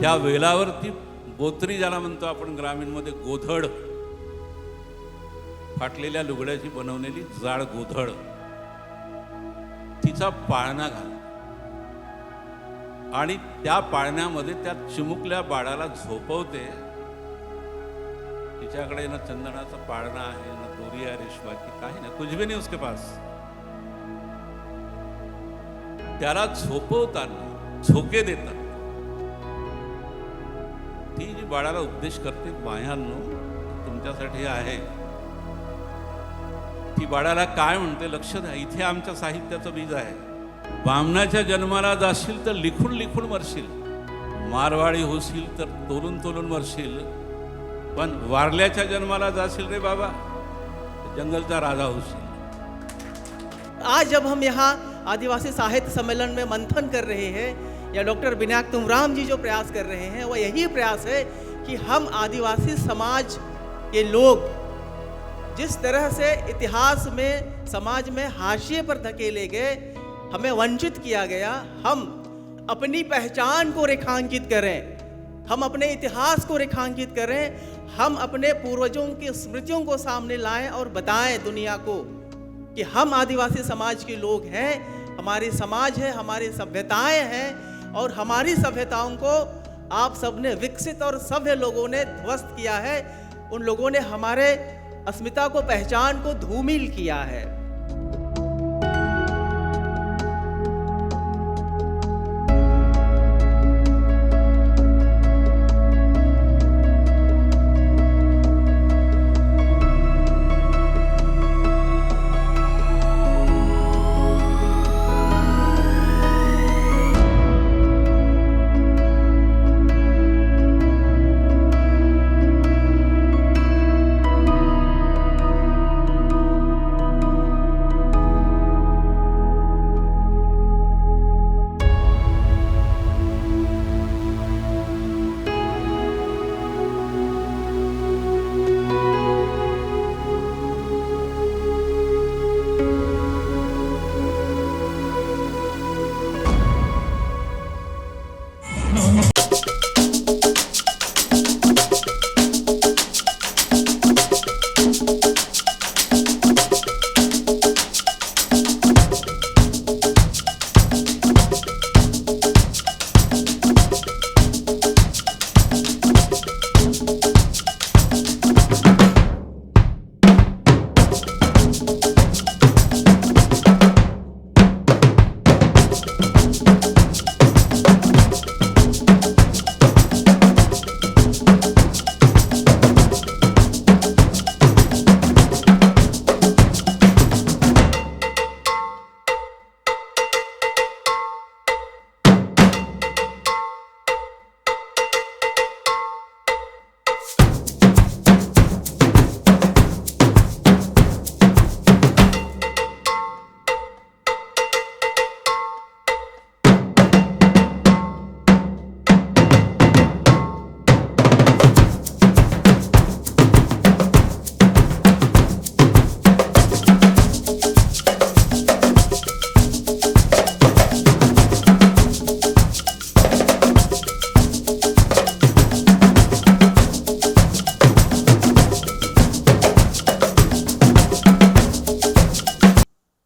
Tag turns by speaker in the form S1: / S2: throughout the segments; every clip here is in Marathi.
S1: त्या वेलावरती बोत्री ज्याला म्हणतो आपण ग्रामीणमध्ये गोधड, फाटलेल्या लुगड्याची बनवलेली जाड गोधड, तिचा पाळणा घाल आणि त्या पाळण्यामध्ये त्या चिमुकल्या बाळाला झोपवते. तिच्याकडे ना चंदनाचा पाळणा आहे, ना दोरी आहे रेशमाची, काही नाही, कुछ भी नहीं उसके पास. त्याला झोपवताना झोके देतात. ती जी बाळाला उपदेश करते, बायांनो तुमच्यासाठी आहे. ती बाळाला काय म्हणते लक्ष द्या. इथे आमच्या साहित्याचं बीज आहे. बामणाच्या जन्माला जाशील तर लिखून लिखून मरशील, मारवाडी होशील तर तोलून तोलून मरशील, पण वारल्याच्या जन्माला जाशील रे बाबा, जंगलचा राजा होशील.
S2: आज जब हम यहाँ आदिवासी साहित्य सम्मेलन में मंथन कर रहे हैं, या डॉक्टर विनायक तुमराम जी जो प्रयास कर रहे हैं, वो यही प्रयास है कि हम आदिवासी समाज के लोग जिस तरह से इतिहास में समाज में हाशिए पर धकेले गए, हमें वंचित किया गया, हम अपनी पहचान को रेखांकित करें, हम अपने इतिहास को रेखांकित करें, हम अपने पूर्वजों की स्मृतियों को सामने लाएं और बताएं दुनिया को कि हम आदिवासी समाज के लोग हैं, हमारी समाज है, हमारी सभ्यताएं हैं, और हमारी सभ्यताओं को आप सबने विकसित और सभ्य लोगों ने ध्वस्त किया है. उन लोगों ने हमारे अस्मिता को, पहचान को धूमिल किया है.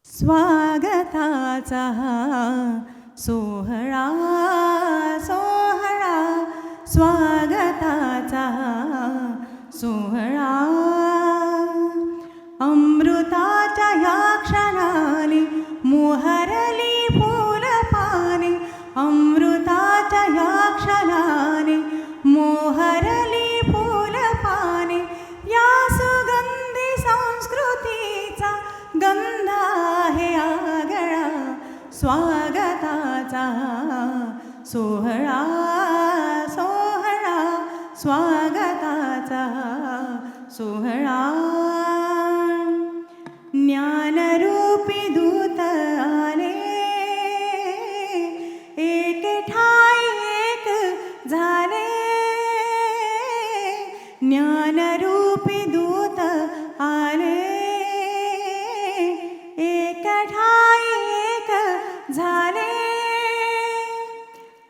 S3: स्वागताचा सोहळा सोहळा, स्वागताचा सोहळा. अमृताच्या या क्षणाने मोहरली फुलपाने, अमृताच्या या क्षणाने मोहरली फुलपाने. या सुगंधी संस्कृतीचा गंध आहे आगळा. स्वागताचा सोहळा सोहळा, स्वागताचा सोहळा. ज्ञानरूपी दूत आले, एक ठाई एक झाले. ज्ञानरूपी दूत आले, एक ठाई एक झाले.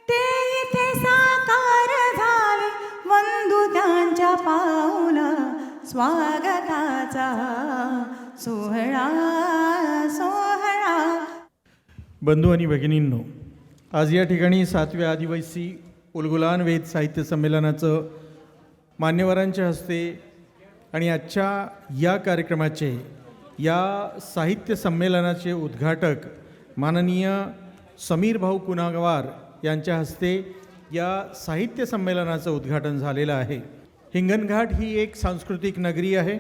S3: ते इथे साकार स्वागताचा सोहळा सोहळा.
S4: बंधू आणि भगिनींनो, आज या ठिकाणी 7व्या आदिवासी उलगुलान वेद साहित्य संमेलनाचं मान्यवरांच्या हस्ते आणि आजच्या या कार्यक्रमाचे या साहित्य संमेलनाचे उद्घाटक माननीय समीर भाऊ कुनागवार यांच्या हस्ते या साहित्य संमेलनाचं उद्घाटन झालेलं आहे. हिंगणघाट ही एक सांस्कृतिक नगरी आहे,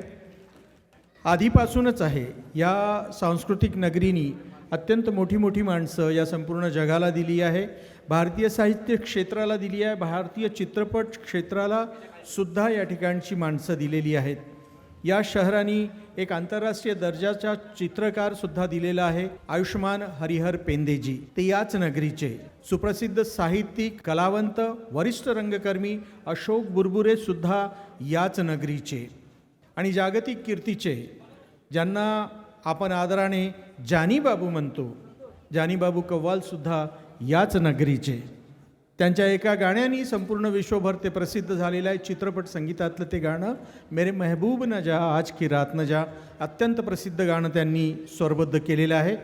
S4: आधीपासूनच आहे. या सांस्कृतिक नगरीनी अत्यंत मोठी मोठी माणसं या संपूर्ण जगाला दिली आहे. भारतीय साहित्य क्षेत्राला दिली आहे, भारतीय चित्रपट क्षेत्राला सुद्धा या ठिकाणची माणसं दिलेली आहेत. या शहराने एक आंतरराष्ट्रीय दर्जाचा चित्रकारसुद्धा दिलेला आहे, आयुष्मान हरिहर पेंदेजी. ते याच नगरीचे सुप्रसिद्ध साहित्यिक, कलावंत, वरिष्ठ रंगकर्मी अशोक बुरबुरेसुद्धा याच नगरीचे आणि जागतिक कीर्तीचे, ज्यांना आपण आदराने जानीबाबू म्हणतो, जानीबाबू कव्वालसुद्धा याच नगरीचे. त्यांच्या एका गाण्याने संपूर्ण विश्वभर ते प्रसिद्ध झालेलं आहे. चित्रपट संगीतातलं ते गाणं मेरे महबूब न जा आज की रात न जा, अत्यंत प्रसिद्ध गाणं त्यांनी स्वरबद्ध केलेलं आहे.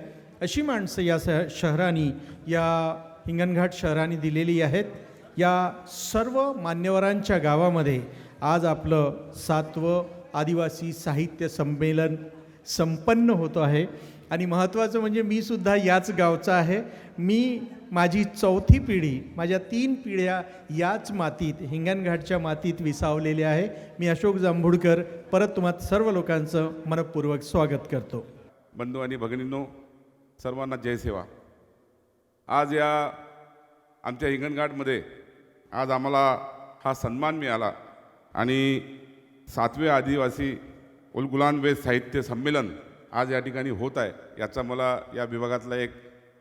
S4: अशी माणसं या शहराने, या हिंगणघाट शहराने दिलेली आहेत. या सर्व मान्यवरांच्या गावामध्ये आज आपलं 7वं आदिवासी साहित्य संमेलन संपन्न होतो आहे. आणि महत्त्वाचं म्हणजे मी सुद्धा याच गावचा आहे. माझी 4थी पिढी, माझ्या 3 पिढ्या याच मातीत, हिंगणघाटच्या मातीत विसावलेल्या आहे. मी अशोक जांभूळकर परत तुम्हा सर्व लोकांचं मनपूर्वक स्वागत करतो.
S5: बंधू आणि भगिनींनो, सर्वांना जय सेवा. आज या आमच्या हिंगणघाटमध्ये आज आम्हाला हा सन्मान मिळाला आणि 7वे आदिवासी उलगुलान वेद साहित्य संमेलन आज या ठिकाणी होत आहे. याचा मला या विभागातला एक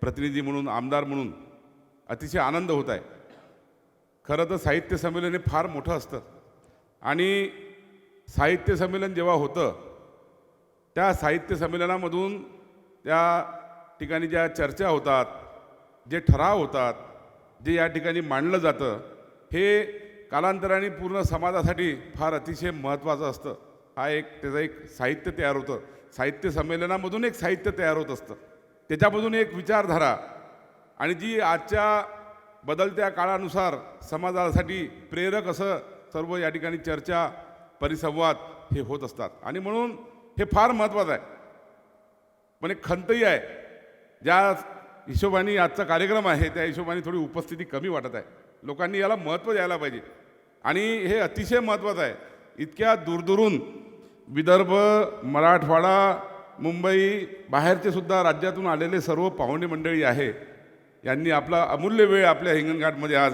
S5: प्रतिनिधी म्हणून, आमदार म्हणून अतिशय आनंद होत आहे. खरं तर साहित्य संमेलन हे फार मोठं असतं आणि साहित्य संमेलन जेव्हा होतं त्या साहित्य संमेलनामधून त्या ठिकाणी ज्या चर्चा होतात, जे ठराव होतात, जे या ठिकाणी मांडलं जातं, हे कालांतराने पूर्ण समाजासाठी फार अतिशय महत्त्वाचं असतं. हा त्याचं एक साहित्य तयार होतं. साहित्य संमेलनामधून एक साहित्य तयार होत असतं, त्याच्यामधून एक विचारधारा, आणि जी आजच्या बदलत्या काळानुसार समाजासाठी प्रेरक असं सर्व या ठिकाणी चर्चा, परिसंवाद हे होत असतात. आणि म्हणून हे फार महत्त्वाचं आहे. पण एक खंतही आहे, ज्या हिशोबाने आजचा कार्यक्रम आहे त्या हिशोबाने थोडी उपस्थिती कमी वाटत आहे. लोकांनी याला महत्त्व द्यायला पाहिजे आणि हे अतिशय महत्त्वाचं आहे. इतक्या दूरदूरून विदर्भ, मराठवाडा, मुंबई, बाहेरचे सुद्धा राज्यातून आलेले सर्व पाहुणे मंडळी आहे, यांनी आपला अमूल्य वेळ आपल्या हिंगणघाटमध्ये आज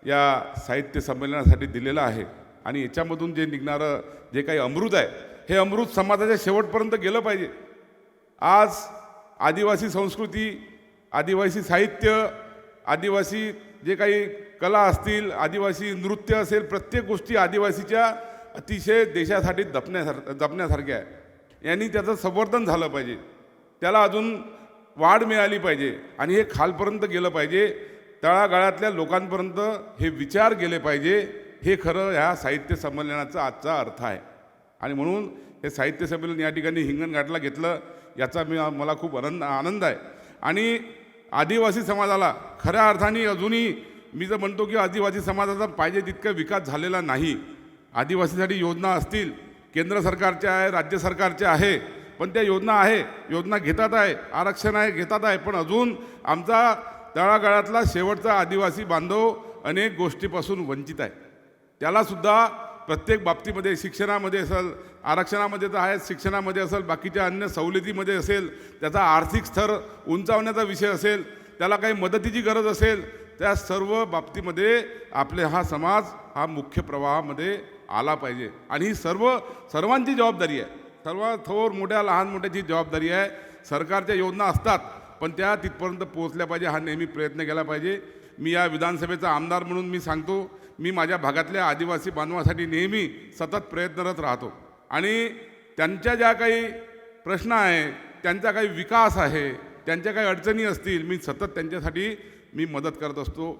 S5: या साहित्य संमेलनासाठी दिलेला आहे. आणि याच्यामधून जे निघणारं जे काही अमृत आहे, हे अमृत समाजाच्या शेवटपर्यंत गेलं पाहिजे. आज आदिवासी संस्कृती, आदिवासी साहित्य, आदिवासी जे काही कला असतील, आदिवासी नृत्य असेल, प्रत्येक गोष्टी आदिवासीच्या अतिशय देशासाठी जपण्यासारख्या आहे. यांनी त्याचं संवर्धन झालं पाहिजे, त्याला अजून वाढ मिळाली पाहिजे आणि हे खालपर्यंत गेलं पाहिजे, तळागाळातल्या लोकांपर्यंत हे विचार गेले पाहिजे. हे खरं ह्या साहित्य संमेलनाचा आजचा अर्थ आहे. आणि म्हणून हे साहित्य संमेलन या ठिकाणी हिंगणघाटला घेतलं, याचा मला खूप आनंद आहे. आणि आदिवासी समाजाला खऱ्या अर्थाने अजूनही मी जर म्हणतो की आदिवासी समाजाचा पाहिजे तितका विकास झालेला नाही. आदिवासीसाठी योजना असतील, केंद्र सरकारच्या आहे, राज्य सरकारच्या आहे, पण त्या योजना आहे, योजना घेतात आहे, आरक्षण आहे, घेतात आहे, पण अजून आमचा तळागाळातला शेवटचा आदिवासी बांधव अनेक गोष्टीपासून वंचित आहे. त्यालासुद्धा प्रत्येक बाबतीमध्ये, शिक्षणामध्ये असेल, आरक्षणामध्ये तर आहे, शिक्षणामध्ये असेल, बाकीच्या अन्य सवलतीमध्ये असेल, त्याचा आर्थिक स्तर उंचावण्याचा विषय असेल, त्याला काही मदतीची गरज असेल, त्या सर्व बाबतीमध्ये आपले हा समाज हा मुख्य प्रवाहामध्ये आला पाहिजे. आणि ही सर्वांची जबाबदारी आहे, सर्व थोर मोठ्या लहान मोठ्याची जबाबदारी आहे. सरकारच्या योजना असतात पण त्या तिथपर्यंत पोहोचल्या पाहिजे, हा नेहमी प्रयत्न केला पाहिजे. मी या विधानसभेचा आमदार म्हणून मी सांगतो, मी माझ्या भागातल्या आदिवासी बांधवासाठी नेहमी सतत प्रयत्नरत राहतो आणि त्यांच्या ज्या काही प्रश्न आहे, त्यांचा काही विकास आहे, त्यांच्या काही अडचणी असतील, मी सतत त्यांच्यासाठी मी मदत करत असतो.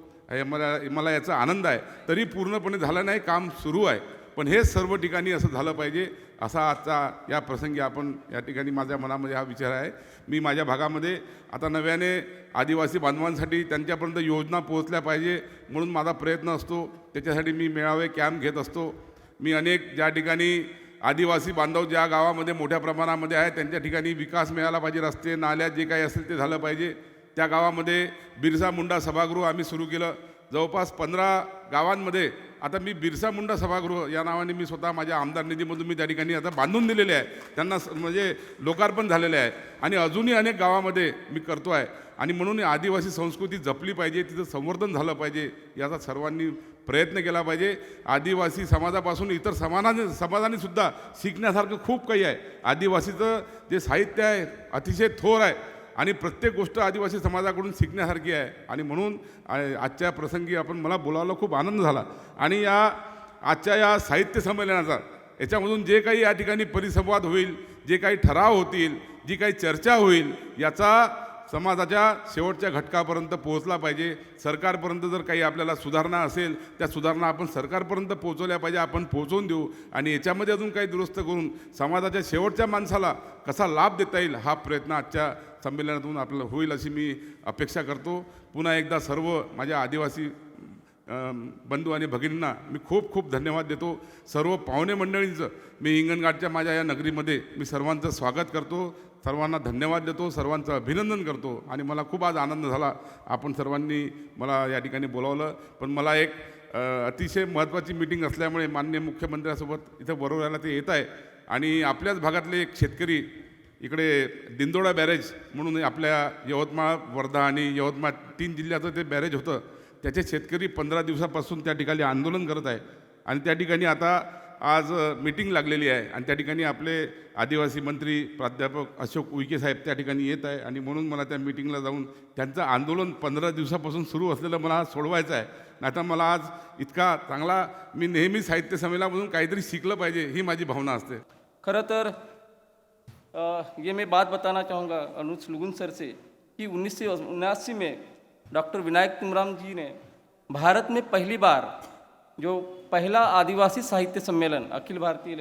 S5: मला याचा आनंद आहे. तरी पूर्णपणे झालं नाही, काम सुरू आहे, पण हे सर्व ठिकाणी असं झालं पाहिजे असा आजचा या प्रसंगी आपण या ठिकाणी माझ्या मनामध्ये हा विचार आहे. मी माझ्या भागामध्ये आता नव्याने आदिवासी बांधवांसाठी त्यांच्यापर्यंत योजना पोहोचल्या पाहिजे म्हणून माझा प्रयत्न असतो. त्याच्यासाठी मी मेळावे कॅम्प घेत असतो. मी अनेक ज्या ठिकाणी आदिवासी बांधव ज्या गावामध्ये मोठ्या प्रमाणामध्ये आहे त्यांच्या ठिकाणी विकास मिळाला पाहिजे, रस्ते नाल्या जे काही असेल ते झालं पाहिजे. त्या गावामध्ये बिरसा मुंडा सभागृह आम्ही सुरू केलं. जवळपास 15 गावांमध्ये आता मी बिरसा मुंडा सभागृह या नावाने मी स्वतः माझ्या आमदार निधीमधून मी त्या ठिकाणी आता बांधून दिलेले आहे. त्यांना म्हणजे लोकार्पण झालेले आहे आणि अजूनही अनेक गावामध्ये मी करतो आहे. आणि म्हणून आदिवासी संस्कृती जपली पाहिजे, तिचं संवर्धन झालं पाहिजे, याचा सर्वांनी प्रयत्न केला पाहिजे. आदिवासी समाजापासून इतर समाजाने सुद्धा शिकण्यासारखं खूप काही आहे. आदिवासीचं जे साहित्य आहे अतिशय थोर आहे आणि प्रत्येक गोष्ट आदिवासी समाजाकडून शिकण्यासारखी आहे. आणि म्हणून आजच्या प्रसंगी मला बोलायला खूप आनंद झाला. आणि आजच्या या साहित्य संमेलनाचा याच्यामधून जे काही या ठिकाणी परिसंवाद होईल, जे काही ठराव होतील, जी काही चर्चा होईल, याचा समाजाच्या शेवटच्या घटकापर्यंत पोहोचला पाहिजे. सरकारपर्यंत जर काही आपल्याला सुधारणा असेल त्या सुधारणा आपण सरकारपर्यंत पोहोचवल्या पाहिजे, आपण पोहोचवून देऊ. आणि याच्यामध्ये अजून काही दुरुस्त करून समाजाच्या शेवटच्या माणसाला कसा लाभ देता येईल हा प्रयत्न आजच्या संमेलनातून आपल्याला होईल अशी मी अपेक्षा करतो. पुन्हा एकदा सर्व माझ्या आदिवासी बंधू आणि भगिनींना मी खूप खूप धन्यवाद देतो. सर्व पाहुणे मंडळींचं मी हिंगणघाटच्या माझ्या या नगरीमध्ये मी सर्वांचं स्वागत करतो, सर्वांना धन्यवाद देतो, सर्वांचं अभिनंदन करतो. आणि मला खूप आज आनंद झाला आपण सर्वांनी मला या ठिकाणी बोलावलं. पण मला एक अतिशय महत्त्वाची मीटिंग असल्यामुळे माननीय मुख्यमंत्र्यांसोबत इथं बरोबरायला ते येत आहे. आणि आपल्याच भागातले एक शेतकरी इकडे दिंदोडा बॅरेज म्हणून आपल्या यवतमाळ, वर्धा आणि यवतमाळ 3 जिल्ह्याचं ते बॅरेज होतं, त्याचे शेतकरी 15 दिवसापासून त्या ठिकाणी आंदोलन करत आहे. आणि त्या ठिकाणी आता आज मीटिंग लागलेली आहे आणि त्या ठिकाणी आपले आदिवासी मंत्री प्राध्यापक अशोक उईके साहेब त्या ठिकाणी येत आहे. आणि म्हणून मला त्या मीटिंगला जाऊन त्यांचं आंदोलन 15 दिवसापासून सुरू असलेलं मला सोडवायचं आहे. नाहीतर मला आज इतका चांगला मी नेहमी साहित्य संमेलनामधून काहीतरी शिकलं पाहिजे ही माझी भावना असते.
S6: खरं तर ये मैं बात बताना चाहूँगा अनुज लुगुन सर से कि 1979 में डॉक्टर विनायक तुमराम जी ने भारत में पहली बार जो पहला आदिवासी साहित्य सम्मेलन, अखिल भारतीय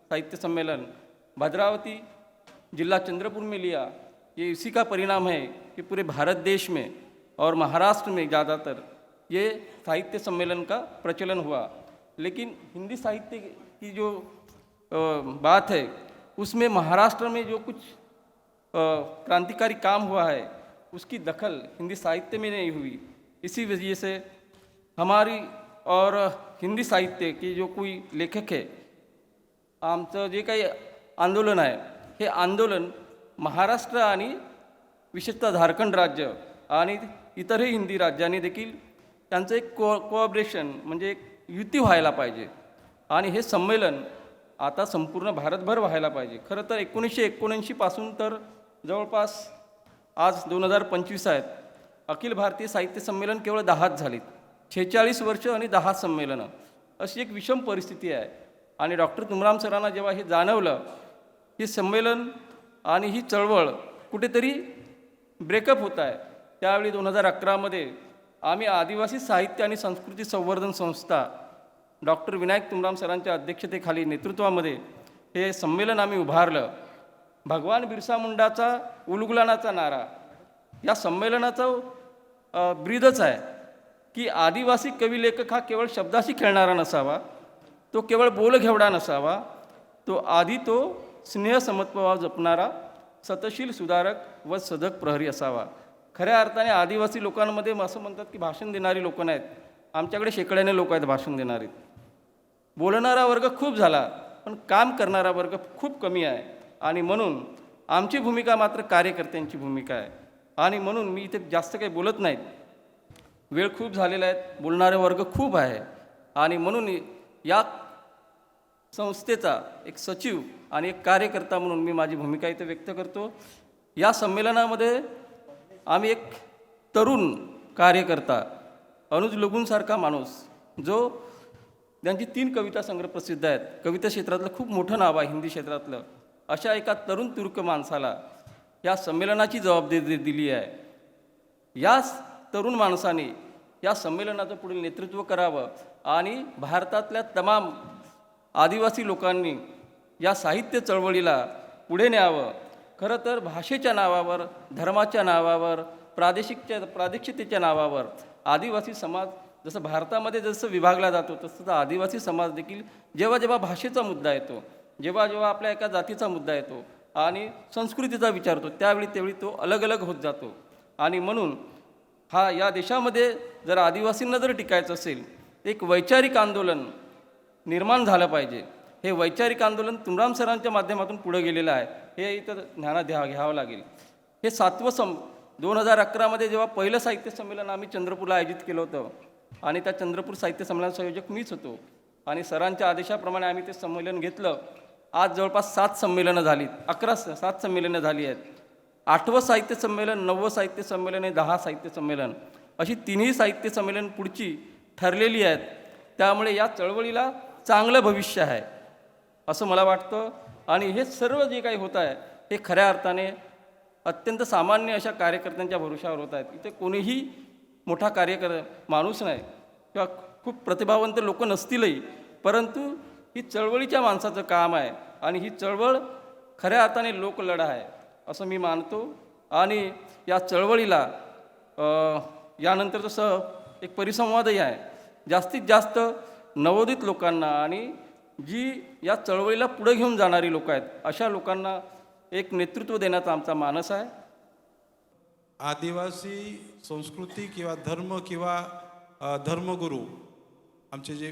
S6: साहित्य सम्मेलन भद्रावती जिला चंद्रपुर में लिया. ये इसी का परिणाम है कि पूरे भारत देश में और महाराष्ट्र में ज़्यादातर ये साहित्य सम्मेलन का प्रचलन हुआ. लेकिन हिंदी साहित्य की जो बात है उसमें महाराष्ट्र में जो कुछ क्रांतिकारी काम हुआ है उसकी दखल हिंदी साहित्य में नहीं हुई. इसी वजह से हमारी और हिंदी साहित्य के जो कोई लेखक है आमचं जे काही आंदोलन आहे हे आंदोलन महाराष्ट्र आणि विशेषतः झारखंड राज्य आणि इतरही हिंदी राज्यांनी देखील त्यांचं एक कोऑपरेशन म्हणजे एक युती व्हायला पाहिजे. आणि हे संमेलन आता संपूर्ण भारतभर व्हायला पाहिजे. खरं तर 1979 पासून तर जवळपास आज 2025 आहेत. अखिल भारतीय साहित्य संमेलन केवळ 10च झालीत. 46 वर्ष आणि 10 संमेलनं अशी एक विषम परिस्थिती आहे. आणि डॉक्टर तुमराम सरांना जेव्हा हे जाणवलं हे संमेलन आणि ही चळवळ कुठेतरी ब्रेकअप होत आहे, त्यावेळी 2011मध्ये आम्ही आदिवासी साहित्य आणि संस्कृती संवर्धन संस्था डॉक्टर विनायक तुमराम सरांच्या अध्यक्षतेखाली नेतृत्वामध्ये हे संमेलन आम्ही उभारलं. भगवान बिरसा मुंडाचा उलगुलानाचा नारा या संमेलनाचा ब्रीदच आहे की आदिवासी कवी लेखक हा केवळ शब्दाशी खेळणारा नसावा, तो केवळ बोलघेवडा नसावा, तो स्नेह समत्वभाव जपणारा सतशील सुधारक व सधक प्रहरी असावा. खऱ्या अर्थाने आदिवासी लोकांमध्ये असं म्हणतात की भाषण देणारी लोक नाहीत, आमच्याकडे शेकड्याने लोक आहेत भाषण देणारे. बोलणारा वर्ग खूप झाला पण काम करणारा वर्ग खूप कमी आहे. आणि म्हणून आमची भूमिका मात्र कार्यकर्त्यांची भूमिका आहे. आणि म्हणून मी इथे जास्त काही बोलत नाहीत, वेळ खूप झालेला आहे, बोलणारे वर्ग खूप आहे. आणि म्हणून या संस्थेचा एक सचिव आणि एक कार्यकर्ता म्हणून मी माझी भूमिका इथे व्यक्त करतो. या संमेलनामध्ये आम्ही एक तरुण कार्यकर्ता अनुज लुगुनसारखा माणूस जो त्यांची 3 कविता संग्रह प्रसिद्ध आहेत, कविता क्षेत्रातलं खूप मोठं नाव आहे हिंदी क्षेत्रातलं, अशा एका तरुण तुर्क माणसाला या संमेलनाची जबाबदारी दिली आहे. या तरुण माणसाने या संमेलनाचं पुढील नेतृत्व करावं आणि भारतातल्या तमाम आदिवासी लोकांनी या साहित्य चळवळीला पुढे न्यावं. खरं तर भाषेच्या नावावर, धर्माच्या नावावर, प्रादेशिकतेच्या नावावर आदिवासी समाज जसं भारतामध्ये जसं विभागला जातो तसं आदिवासी समाज देखील जेव्हा जेव्हा भाषेचा मुद्दा येतो, जेव्हा जेव्हा आपल्या एका जातीचा मुद्दा येतो आणि संस्कृतीचा विचारतो, त्यावेळी तो अलग अलग होत जातो. आणि म्हणून या देशामध्ये जर आदिवासींना जर टिकायचं असेल, एक वैचारिक आंदोलन निर्माण झालं पाहिजे. हे वैचारिक आंदोलन तुमराम सरांच्या माध्यमातून पुढे गेलेलं आहे, हे इथं ध्यानात घ्यावं लागेल. हे 7वं 2011मध्ये जेव्हा पहिलं साहित्य संमेलन आम्ही चंद्रपूरला आयोजित केलं होतं आणि त्या चंद्रपूर साहित्य संमेलन संयोजक मीच होतो आणि सरांच्या आदेशाप्रमाणे आम्ही ते संमेलन घेतलं. आज जवळपास 7 संमेलनं झालीत, 7 संमेलनं झाली आहेत. 8वं साहित्य संमेलन, 9वं साहित्य संमेलन आणि 10 साहित्य संमेलन अशी 3ही साहित्य संमेलन पुढची ठरलेली आहेत. त्यामुळे या चळवळीला चांगलं भविष्य आहे असं मला वाटतं. आणि हे सर्व जे काही होत आहे हे खऱ्या अर्थाने अत्यंत सामान्य अशा कार्यकर्त्यांच्या भरोशावर होत आहेत. इथे कोणीही मोठा माणूस नाही किंवा खूप प्रतिभावंत लोक नसतीलही, परंतु ही चळवळीच्या माणसाचं काम आहे आणि ही चळवळ खऱ्या अर्थाने लोकलढा आहे असं मी मानतो. आणि या चळवळीला यानंतर जसं एक परिसंवादही आहे, जास्तीत जास्त नवोदित लोकांना आणि जी या चळवळीला पुढे घेऊन जाणारी लोक आहेत अशा लोकांना एक नेतृत्व देण्याचा आमचा मानस आहे.
S7: आदिवासी संस्कृती किंवा धर्म किंवा धर्मगुरू, आमचे जे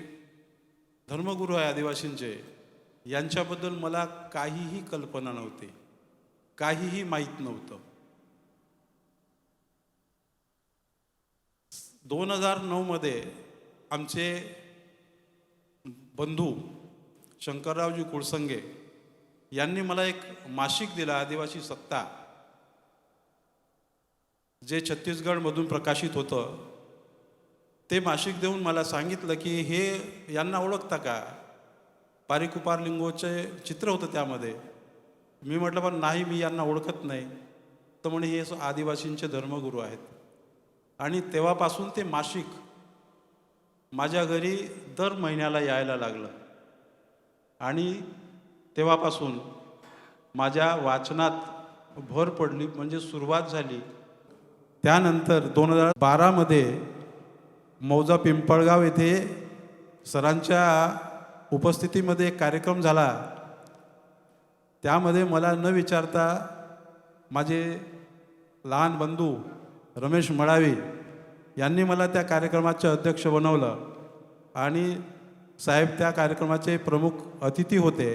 S7: धर्मगुरू आहे आदिवासींचे, यांच्याबद्दल मला काहीही कल्पना नव्हती, काहीही माहीत नव्हतं. 2009मध्ये आमचे बंधू शंकररावजी कुळसंगे यांनी मला एक मासिक दिलं, आदिवासी सत्ता, जे छत्तीसगडमधून प्रकाशित होतं. ते मासिक देऊन मला सांगितलं की हे यांना ओळखता का? पारिकुपार लिंगोचे चित्र होतं त्यामध्ये. मी म्हटलं पण नाही, मी यांना ओळखत नाही. तर म्हणे हे आदिवासींचे धर्मगुरू आहेत. आणि तेव्हापासून ते मासिक माझ्या घरी दर महिन्याला यायला लागलं आणि तेव्हापासून माझ्या वाचनात भर पडली, म्हणजे सुरुवात झाली. त्यानंतर 2012मध्ये मौजा पिंपळगाव येथे सरांच्या उपस्थितीमध्ये एक कार्यक्रम झाला. त्यामध्ये मला न विचारता माझे लहान बंधू रमेश मडावी यांनी मला त्या कार्यक्रमाचे अध्यक्ष बनवलं आणि साहेब त्या कार्यक्रमाचे प्रमुख अतिथी होते.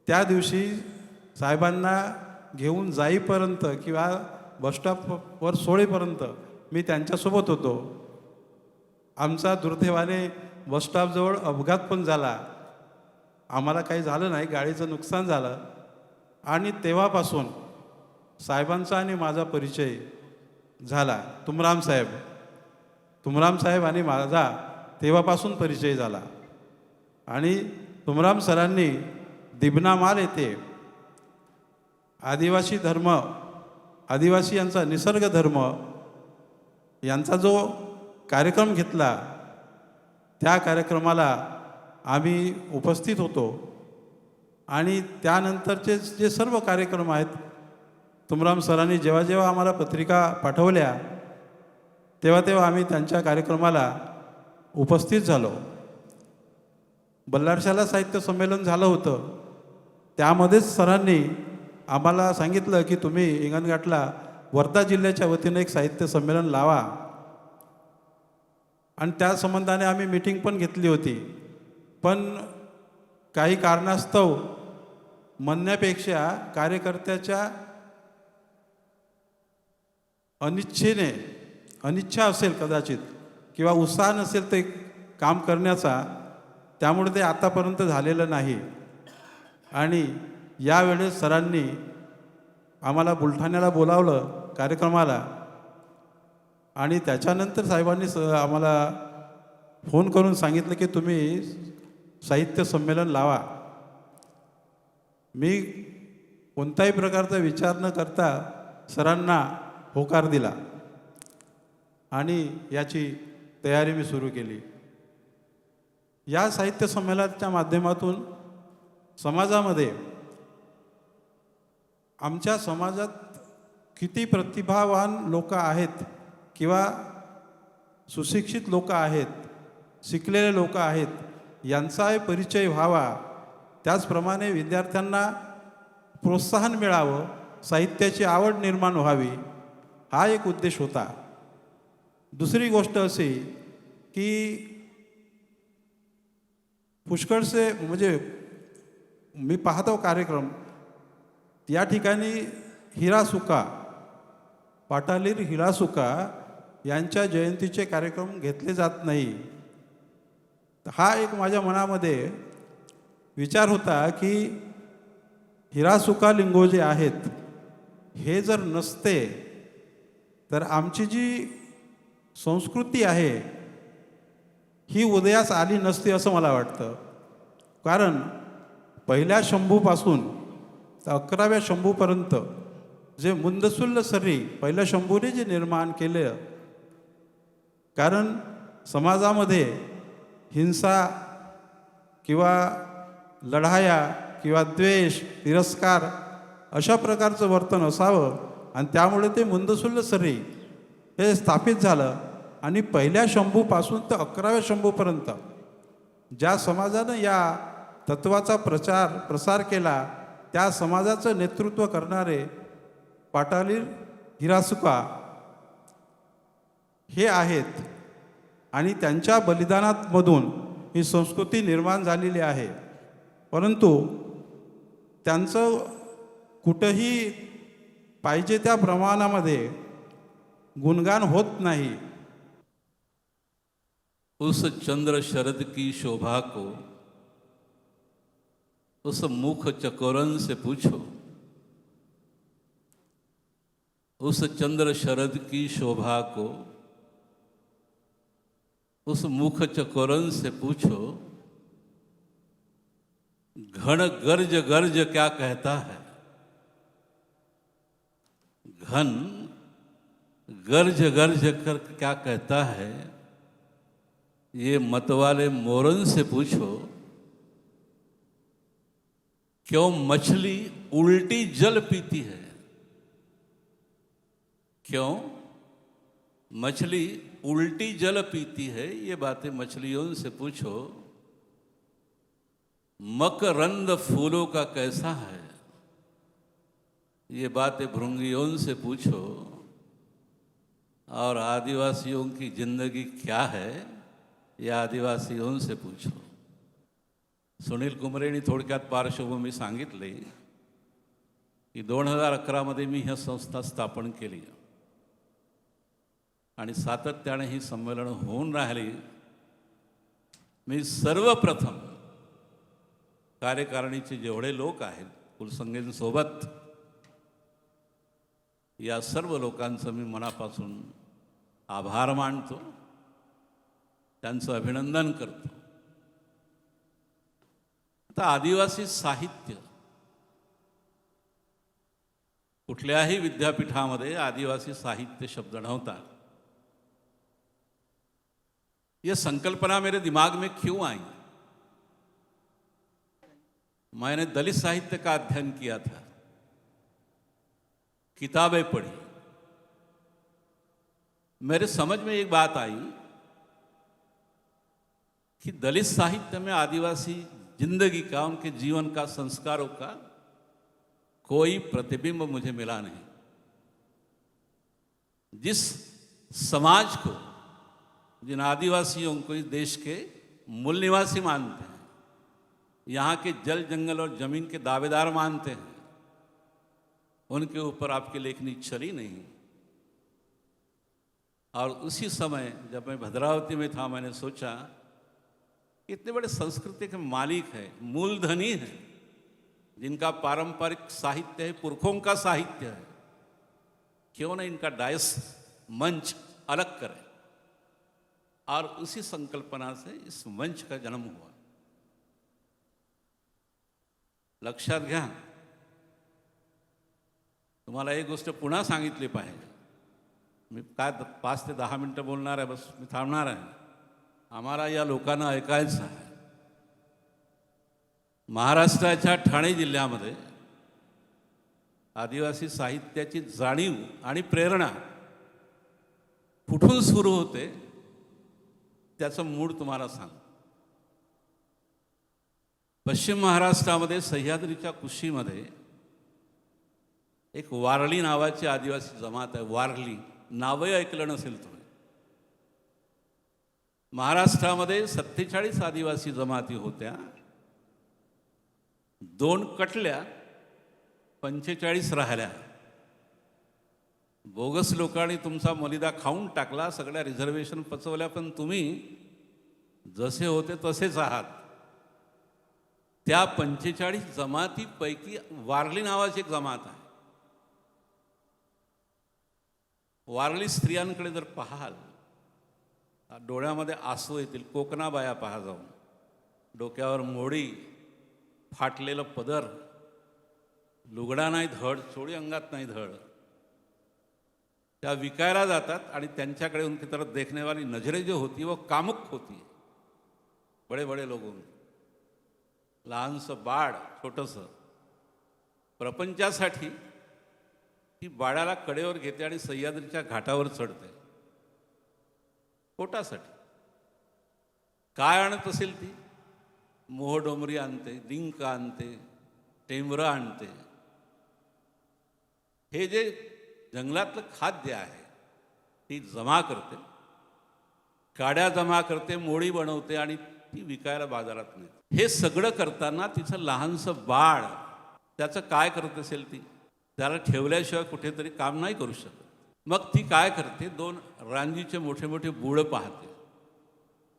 S7: त्या दिवशी साहेबांना घेऊन जाईपर्यंत किंवा बसस्टॉपवर सोडेपर्यंत मी त्यांच्यासोबत होतो. आमचा दुर्दैवाने बसस्टॉपजवळ अपघात पण झाला. आम्हाला काही झालं नाही, गाडीचं नुकसान झालं. आणि तेव्हापासून साहेबांचा आणि माझा परिचय झाला. तुमराम साहेब आणि माझा तेव्हापासून परिचय झाला. आणि तुमराम सरांनी दिबनामाल येथे आदिवासी धर्म, आदिवासी यांचा निसर्ग धर्म यांचा जो कार्यक्रम घेतला, त्या कार्यक्रमाला आम्ही उपस्थित होतो. आणि त्यानंतरचे जे सर्व कार्यक्रम आहेत, तुमराम सरांनी जेव्हा जेव्हा आम्हाला पत्रिका पाठवल्या तेव्हा तेव्हा आम्ही त्यांच्या कार्यक्रमाला उपस्थित झालो. बल्लारशाला साहित्य संमेलन झालं होतं, त्यामध्येच सरांनी आम्हाला सांगितलं की तुम्ही हिंगणघाटला वर्धा जिल्ह्याच्या वतीनं एक साहित्य संमेलन लावा. आणि त्या संबंधाने आम्ही मीटिंग पण घेतली होती. पण काही कारणास्तव म्हणण्यापेक्षा कार्यकर्त्याच्या अनिच्छा असेल कदाचित किंवा उत्साह नसेल ते काम करण्याचा, त्यामुळे ते आतापर्यंत झालेलं नाही. आणि यावेळेस सरांनी आम्हाला बुलढाण्याला बोलावलं कार्यक्रमाला. आणि त्याच्यानंतर साहेबांनी आम्हाला फोन करून सांगितलं की तुम्ही साहित्य संमेलन लावा. मी कोणत्याही प्रकारचा विचार न करता सरांना होकार दिला आणि याची तयारी मी सुरू केली. या साहित्य संमेलनाच्या माध्यमातून समाजामध्ये, आमच्या समाजात किती प्रतिभावान लोक आहेत किंवा सुशिक्षित लोक आहेत, शिकलेले लोक आहेत, यांचाही परिचय व्हावा, त्याचप्रमाणे विद्यार्थ्यांना प्रोत्साहन मिळावं, साहित्याची आवड निर्माण व्हावी, हा एक उद्देश होता. दुसरी गोष्ट अशी की पुष्कळसे म्हणजे मी पाहतो कार्यक्रम, या ठिकाणी हिरासुका, पाटालीर हिरासुका यांच्या जयंतीचे कार्यक्रम घेतले जात नाही. हा एक माझ्या मनामध्ये विचार होता की हिरासुका लिंगो जे आहेत हे जर नसते तर आमची जी संस्कृती आहे ही उदयास आली नसती असं मला वाटतं. कारण पहिल्या शंभूपासून तर 11व्या शंभूपर्यंत जे मुंदसुल्ल सरी पहिल्या शंभूने जे निर्माण केलं, कारण समाजामध्ये हिंसा किंवा लढाया किंवा द्वेष, तिरस्कार अशा प्रकारचं वर्तन असावं, आणि त्यामुळे ते मुंदसुल्ल सरी हे स्थापित झालं. आणि पहिल्या शंभूपासून तर 11व्या शंभूपर्यंत ज्या समाजानं या तत्वाचा प्रसार केला, त्या समाजाचं नेतृत्व करणारे पाटालीर हिरासुका हे आहेत, आणि त्यांच्या बलिदानामधून ही संस्कृती निर्माण झालेली आहे. परंतु त्यांचं कुठंही पाहिजे त्या प्रमाणामध्ये गुणगान होत नाही.
S1: उस चंद्र शरद की शोभा को उस मुख चकोरन से पूछो, उस चंद्र शरद की शोभा को उस मुख चकोरन से पूछो, घन गर्ज गर्ज क्या कहता है, घन गर्ज गर्ज कर क्या कहता है, ये मतवाले मोरन से पूछो, क्यों मछली उल्टी जल पीती है, क्यों मछली उल्टी जल पीती है, ये बातें मछलियों से पूछो. मकरंद फूलों का कैसा है, ये बातें भृंगियों से पूछो. और आदिवासियों की जिंदगी क्या है, ये आदिवासियों से पूछो. सुनील कुमरेंनी थोडक्यात पार्श्वभूमी सांगितली की 2011 मध्ये मी ही संस्था स्थापन केली आणि सातत्याने ही संमेलन होऊन राहिली. मी सर्वप्रथम कार्यकारिणीचे जेवढे लोक आहेत कुलसंगींसोबत या सर्व लोकांचं मी मनापासून आभार मानतो, त्यांचं अभिनंदन करतो. आता आदिवासी साहित्य कुठल्याही विद्यापीठामध्ये आदिवासी साहित्य शब्द नव्हता. ये संकल्पना मेरे दिमाग में क्यों आई? मैंने दलित साहित्य का अध्ययन किया था, किताबें पढ़ी. मेरे समझ में एक बात आई कि दलित साहित्य में आदिवासी जिंदगी का, उनके जीवन का, संस्कारों का कोई प्रतिबिंब मुझे मिला नहीं. जिस समाज को, जिन आदिवासियों को इस देश के मूल निवासी मानते हैं, यहाँ के जल जंगल और जमीन के दावेदार मानते हैं, उनके ऊपर आपकी लेखनी चली नहीं. और उसी समय जब मैं भद्रावती में था, मैंने सोचा इतने बड़े संस्कृति के मालिक है, मूलधनी है, जिनका पारंपरिक साहित्य है, पुरखों का साहित्य है, क्यों ना इनका डायस मंच अलग करें. और उसी संकल्पना से इस मंच का जन्म हुआ. लक्षात घ्या, तुम्हाला एक गोष्ट पुन्हा सांगितली पाहिजे. मी काय 5 ते 10 मिनटं बोलणार आहे, बस मी थांबणार आहे. आम्हाला या लोकांना ऐकायचं आहे. महाराष्ट्राच्या ठाणे जिल्ह्यामध्ये आदिवासी साहित्याची जाणीव आणि प्रेरणा कुठून सुरू होते त्याचं मूळ तुम्हाला सांग. पश्चिम महाराष्ट्रामध्ये सह्याद्रीच्या कुशीमध्ये एक वारली नावाची आदिवासी जमात आहे. वारली नावही ऐकलं नसेल तुम्ही. महाराष्ट्रामध्ये 47 आदिवासी जमाती होत्या. 2 कटल्या, 45 राहिल्या. बोगस लोकांनी तुमचा मलिदा खाऊन टाकला, सगळ्या रिझर्वेशन पचवल्या, पण तुम्ही जसे होते तसेच आहात. त्या 45 जमातीपैकी वारली नावाची एक जमात आहे. वारली स्त्रियांकडे जर पाहाल, डोळ्यामध्ये आसू येतील. कोकणाबाया पहा जाऊन, डोक्यावर मोडी, फाटलेलं पदर, लुगडा नाही धड, चोळी अंगात नाही धड. त्या विकायला जातात आणि त्यांच्याकडे उनकी तरफ देखने वाली नजरें जो होती वो कामुक होती. बडे बडे लोग लहानसं बाळ छोटंसं प्रपंचासाठी ती बाळाला कडेवर घेते आणि सह्याद्रीच्या घाटावर चढते. पोटासाठी काय आणत असेल ती? मोहडोमरी आणते, डिंक आणते, टेंबरं आणते. हे जे जंगलातलं खाद्य आहे ती जमा करते, काड्या जमा करते, मोडी बनवते आणि ती विकायला बाजारात नेते. हे सगळं करताना तिचं लहानसं बाळ त्याचं काय करत असेल ती? त्याला ठेवल्याशिवाय कुठेतरी काम नाही करू शकत. मग ती काय करते? 2 रांजीचे मोठे मोठे बुडं पाहते.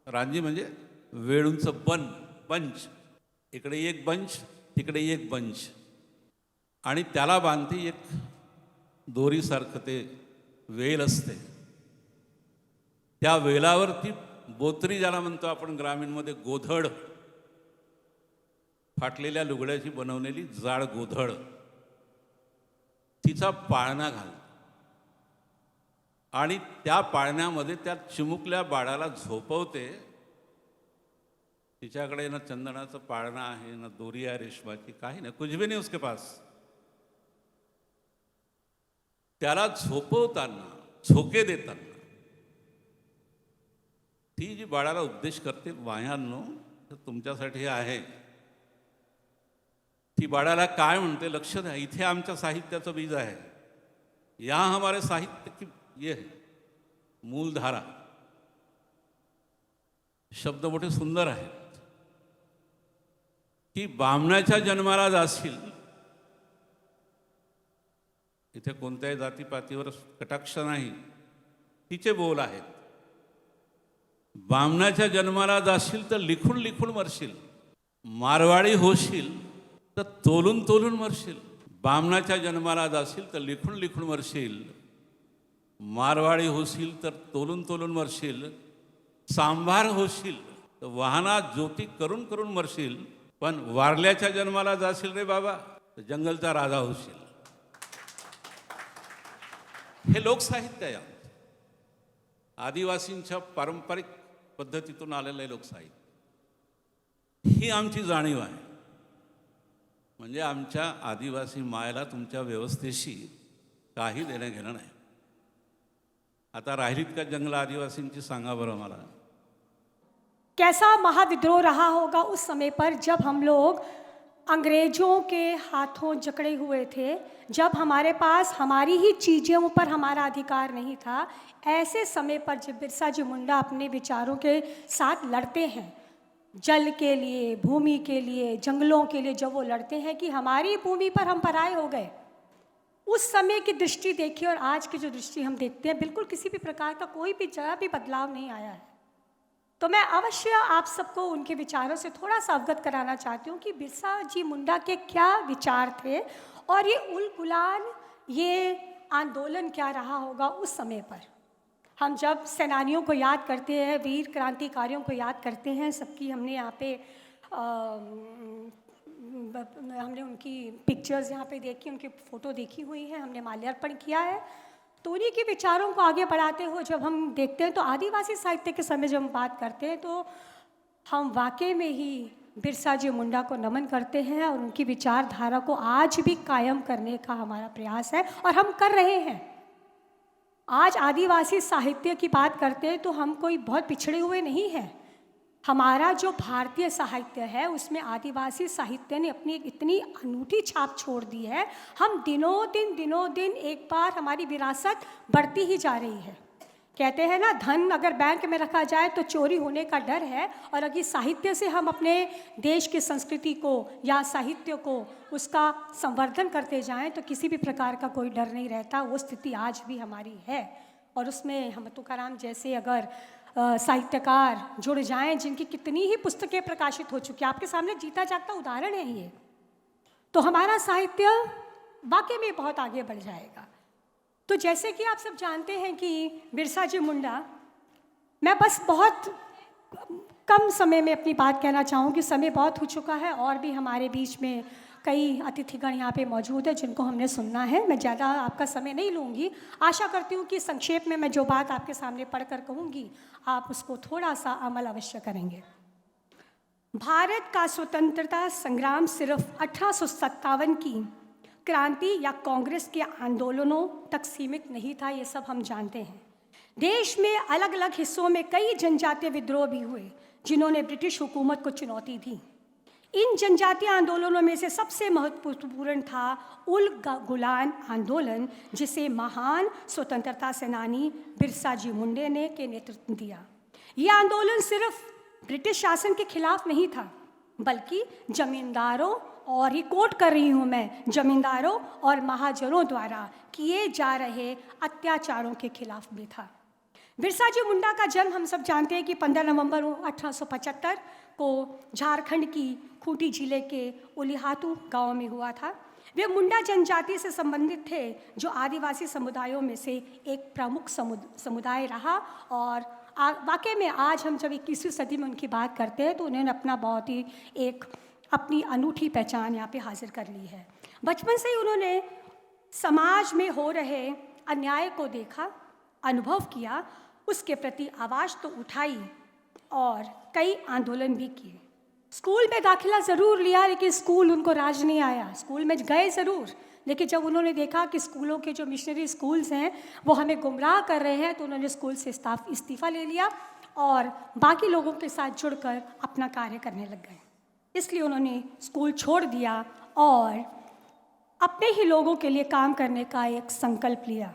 S1: रांजी म्हणजे वेळूंचं बंच. इकडे एक बंच, तिकडे एक बंच, आणि त्याला बांधते एक दोरीसारखं ते वेल असते. त्या वेलावरती बोत्री, ज्याला म्हणतो आपण ग्रामीणमध्ये गोधड, फाटलेल्या लुगड्याची बनवलेली जाड गोधड, तिचा पाळणा घालते आणि त्या पाळण्यामध्ये त्या चिमुकल्या बाळाला झोपवते. तिच्याकडे ना चंदनाचं पाळणं आहे, ना दोरी आहे रेशमाची, काही नाही, कुछ भी नहीं उसके पास. त्याला झोपवताना, झोके देताना ती जी बाळाला उपदेश करते, वाह्यांनो तुमच्यासाठी हे आहे. ती बाळाला काय म्हणते? लक्ष द्या, इथे आमच्या साहित्याचं बीज आहे. यहाँ हमारे साहित्य की ये है मूलधारा. शब्द मोठे सुंदर आहेत की बामणाच्या जन्माला जाशील. इथे कोणत्याही जातीपातीवर कटाक्ष नाही, तिचे बोल आहेत. बामणाच्या जन्माला जाशील तर लिखून लिखून मरशील. मारवाडी होशील तर तोलून तोलून मरशील. बामणाच्या जन्माला जाशील तर लिखून लिखून मरशील. मारवाडी होशील तर तोलून तोलून मरशील. सांभार होशील तर वाहना ज्योती करून करून मरशील. पण वारल्याच्या जन्माला जाशील रे बाबा तर जंगलचा राजा होशील. हे लोकसाहित्य आहे. आदिवासींच्या पारंपरिक पद्धतीतून आलेलं आहे लोकसाहित्य. ही आमची जाणीव आहे. म्हणजे आमच्या आदिवासी मायला तुमच्या व्यवस्थेशी काही देणं घेणं नाही. आता राहिलीत का जंगल आदिवासींची, सांगा बरं मला.
S8: कैसा महाविद्रोह रहा होगा उस समय पर जब हम लोग अंग्रेजों के हाथों जकड़े हुए थे, जब हमारे पास हमारी ही चीज़ों पर हमारा अधिकार नहीं था. ऐसे समय पर जब बिरसा जी मुंडा अपने विचारों के साथ लड़ते हैं, जल के लिए, भूमि के लिए, जंगलों के लिए, जब वो लड़ते हैं कि हमारी भूमि पर हम पराए हो गए, उस समय की दृष्टि देखिए और आज की जो दृष्टि हम देखते हैं, बिल्कुल किसी भी प्रकार का कोई भी जरा भी बदलाव नहीं आया है. तो मैं अवश्य आप सबको उनके विचारों से थोड़ा सा अवगत कराना चाहती हूँ कि बिरसा जी मुंडा के क्या विचार थे और ये उल गुलान, ये आंदोलन क्या रहा होगा उस समय पर. हम जब सेनानियों को याद करते हैं, वीर क्रांतिकारियों को याद करते हैं, सबकी हमने यहाँ पे हमने उनकी पिक्चर्स यहाँ पे देखी, उनकी फ़ोटो देखी हुई हैं, हमने माल्यार्पण किया है. तो उन्हीं के विचारों को आगे बढ़ाते हुए जब हम देखते हैं तो आदिवासी साहित्य के समय जब हम बात करते हैं तो हम वाकई में ही बिरसा जी मुंडा को नमन करते हैं और उनकी विचारधारा को आज भी कायम करने का हमारा प्रयास है और हम कर रहे हैं। आज आदिवासी साहित्य की बात करते हैं तो हम कोई बहुत पिछड़े हुए नहीं हैं। हमारा जो भारतीय साहित्य है उसमें आदिवासी साहित्य ने अपनी एक इतनी अनूठी छाप छोड़ दी है। हम दिनों दिन एक बार हमारी विरासत बढ़ती ही जा रही है। कहते हैं ना, धन अगर बैंक में रखा जाए तो चोरी होने का डर है, और अगर साहित्य से हम अपने देश की संस्कृति को या साहित्य को उसका संवर्धन करते जाएं तो किसी भी प्रकार का कोई डर नहीं रहता। वो स्थिति आज भी हमारी है और उसमें हम तुकाराम जैसे अगर साहित्यकार जुड़ जाएं जिनकी कितनी ही पुस्तकें प्रकाशित हो चुकी, आपके सामने जीता जागता उदाहरण है ये, तो हमारा साहित्य वाकई में बहुत आगे बढ़ जाएगा। तो जैसे कि आप सब जानते हैं कि बिरसा जी मुंडा, मैं बस बहुत कम समय में अपनी बात कहना चाहूँ कि समय बहुत हो चुका है और भी हमारे बीच में कई अतिथिगण यहाँ पे मौजूद है जिनको हमने सुनना है। मैं ज़्यादा आपका समय नहीं लूँगी। आशा करती हूँ कि संक्षेप में मैं जो बात आपके सामने पढ़कर कहूँगी आप उसको थोड़ा सा अमल अवश्य करेंगे। भारत का स्वतंत्रता संग्राम सिर्फ 1857 की क्रांति या कांग्रेस के आंदोलनों तक सीमित नहीं था, ये सब हम जानते हैं। देश में अलग अलग हिस्सों में कई जनजातीय विद्रोह भी हुए जिन्होंने ब्रिटिश हुकूमत को चुनौती दी। इन जनजातीय आंदोलनों में से सबसे महत्वपूर्ण था उल गुलान आंदोलन, जिसे महान स्वतंत्रता सेनानी बिरसा जी मुंडे ने के नेतृत्व दिया। ये आंदोलन सिर्फ ब्रिटिश शासन के खिलाफ नहीं था बल्कि जमींदारों, और ही कोट कर रही हूँ मैं, जमींदारों और महाजनों द्वारा किए जा रहे अत्याचारों के खिलाफ भी था। बिरसा जी मुंडा का जन्म हम सब जानते हैं कि 15 नवंबर 1875 को झारखंड की खूंटी जिले के उलिहातू गांव में हुआ था। वे मुंडा जनजाति से संबंधित थे जो आदिवासी समुदायों में से एक प्रमुख समुदाय रहा, और वाकई में आज हम जब 21वीं सदी में उनकी बात करते हैं तो उन्होंने अपना बहुत ही एक अपनी अनूठी पहचान यहाँ पे हासिल कर ली है। बचपन से ही उन्होंने समाज में हो रहे अन्याय को देखा, अनुभव किया, उसके प्रति आवाज़ तो उठाई और कई आंदोलन भी किए। स्कूल में दाखिला ज़रूर लिया लेकिन स्कूल उनको राज नहीं आया। स्कूल में गए ज़रूर, लेकिन जब उन्होंने देखा कि स्कूलों के जो मिशनरी स्कूल्स हैं वो हमें गुमराह कर रहे हैं तो उन्होंने स्कूल से इस्तीफ़ा ले लिया और बाकी लोगों के साथ जुड़कर अपना कार्य करने लग गए। इसलिए उन्होंने स्कूल छोड़ दिया और अपने ही लोगों के लिए काम करने का एक संकल्प लिया।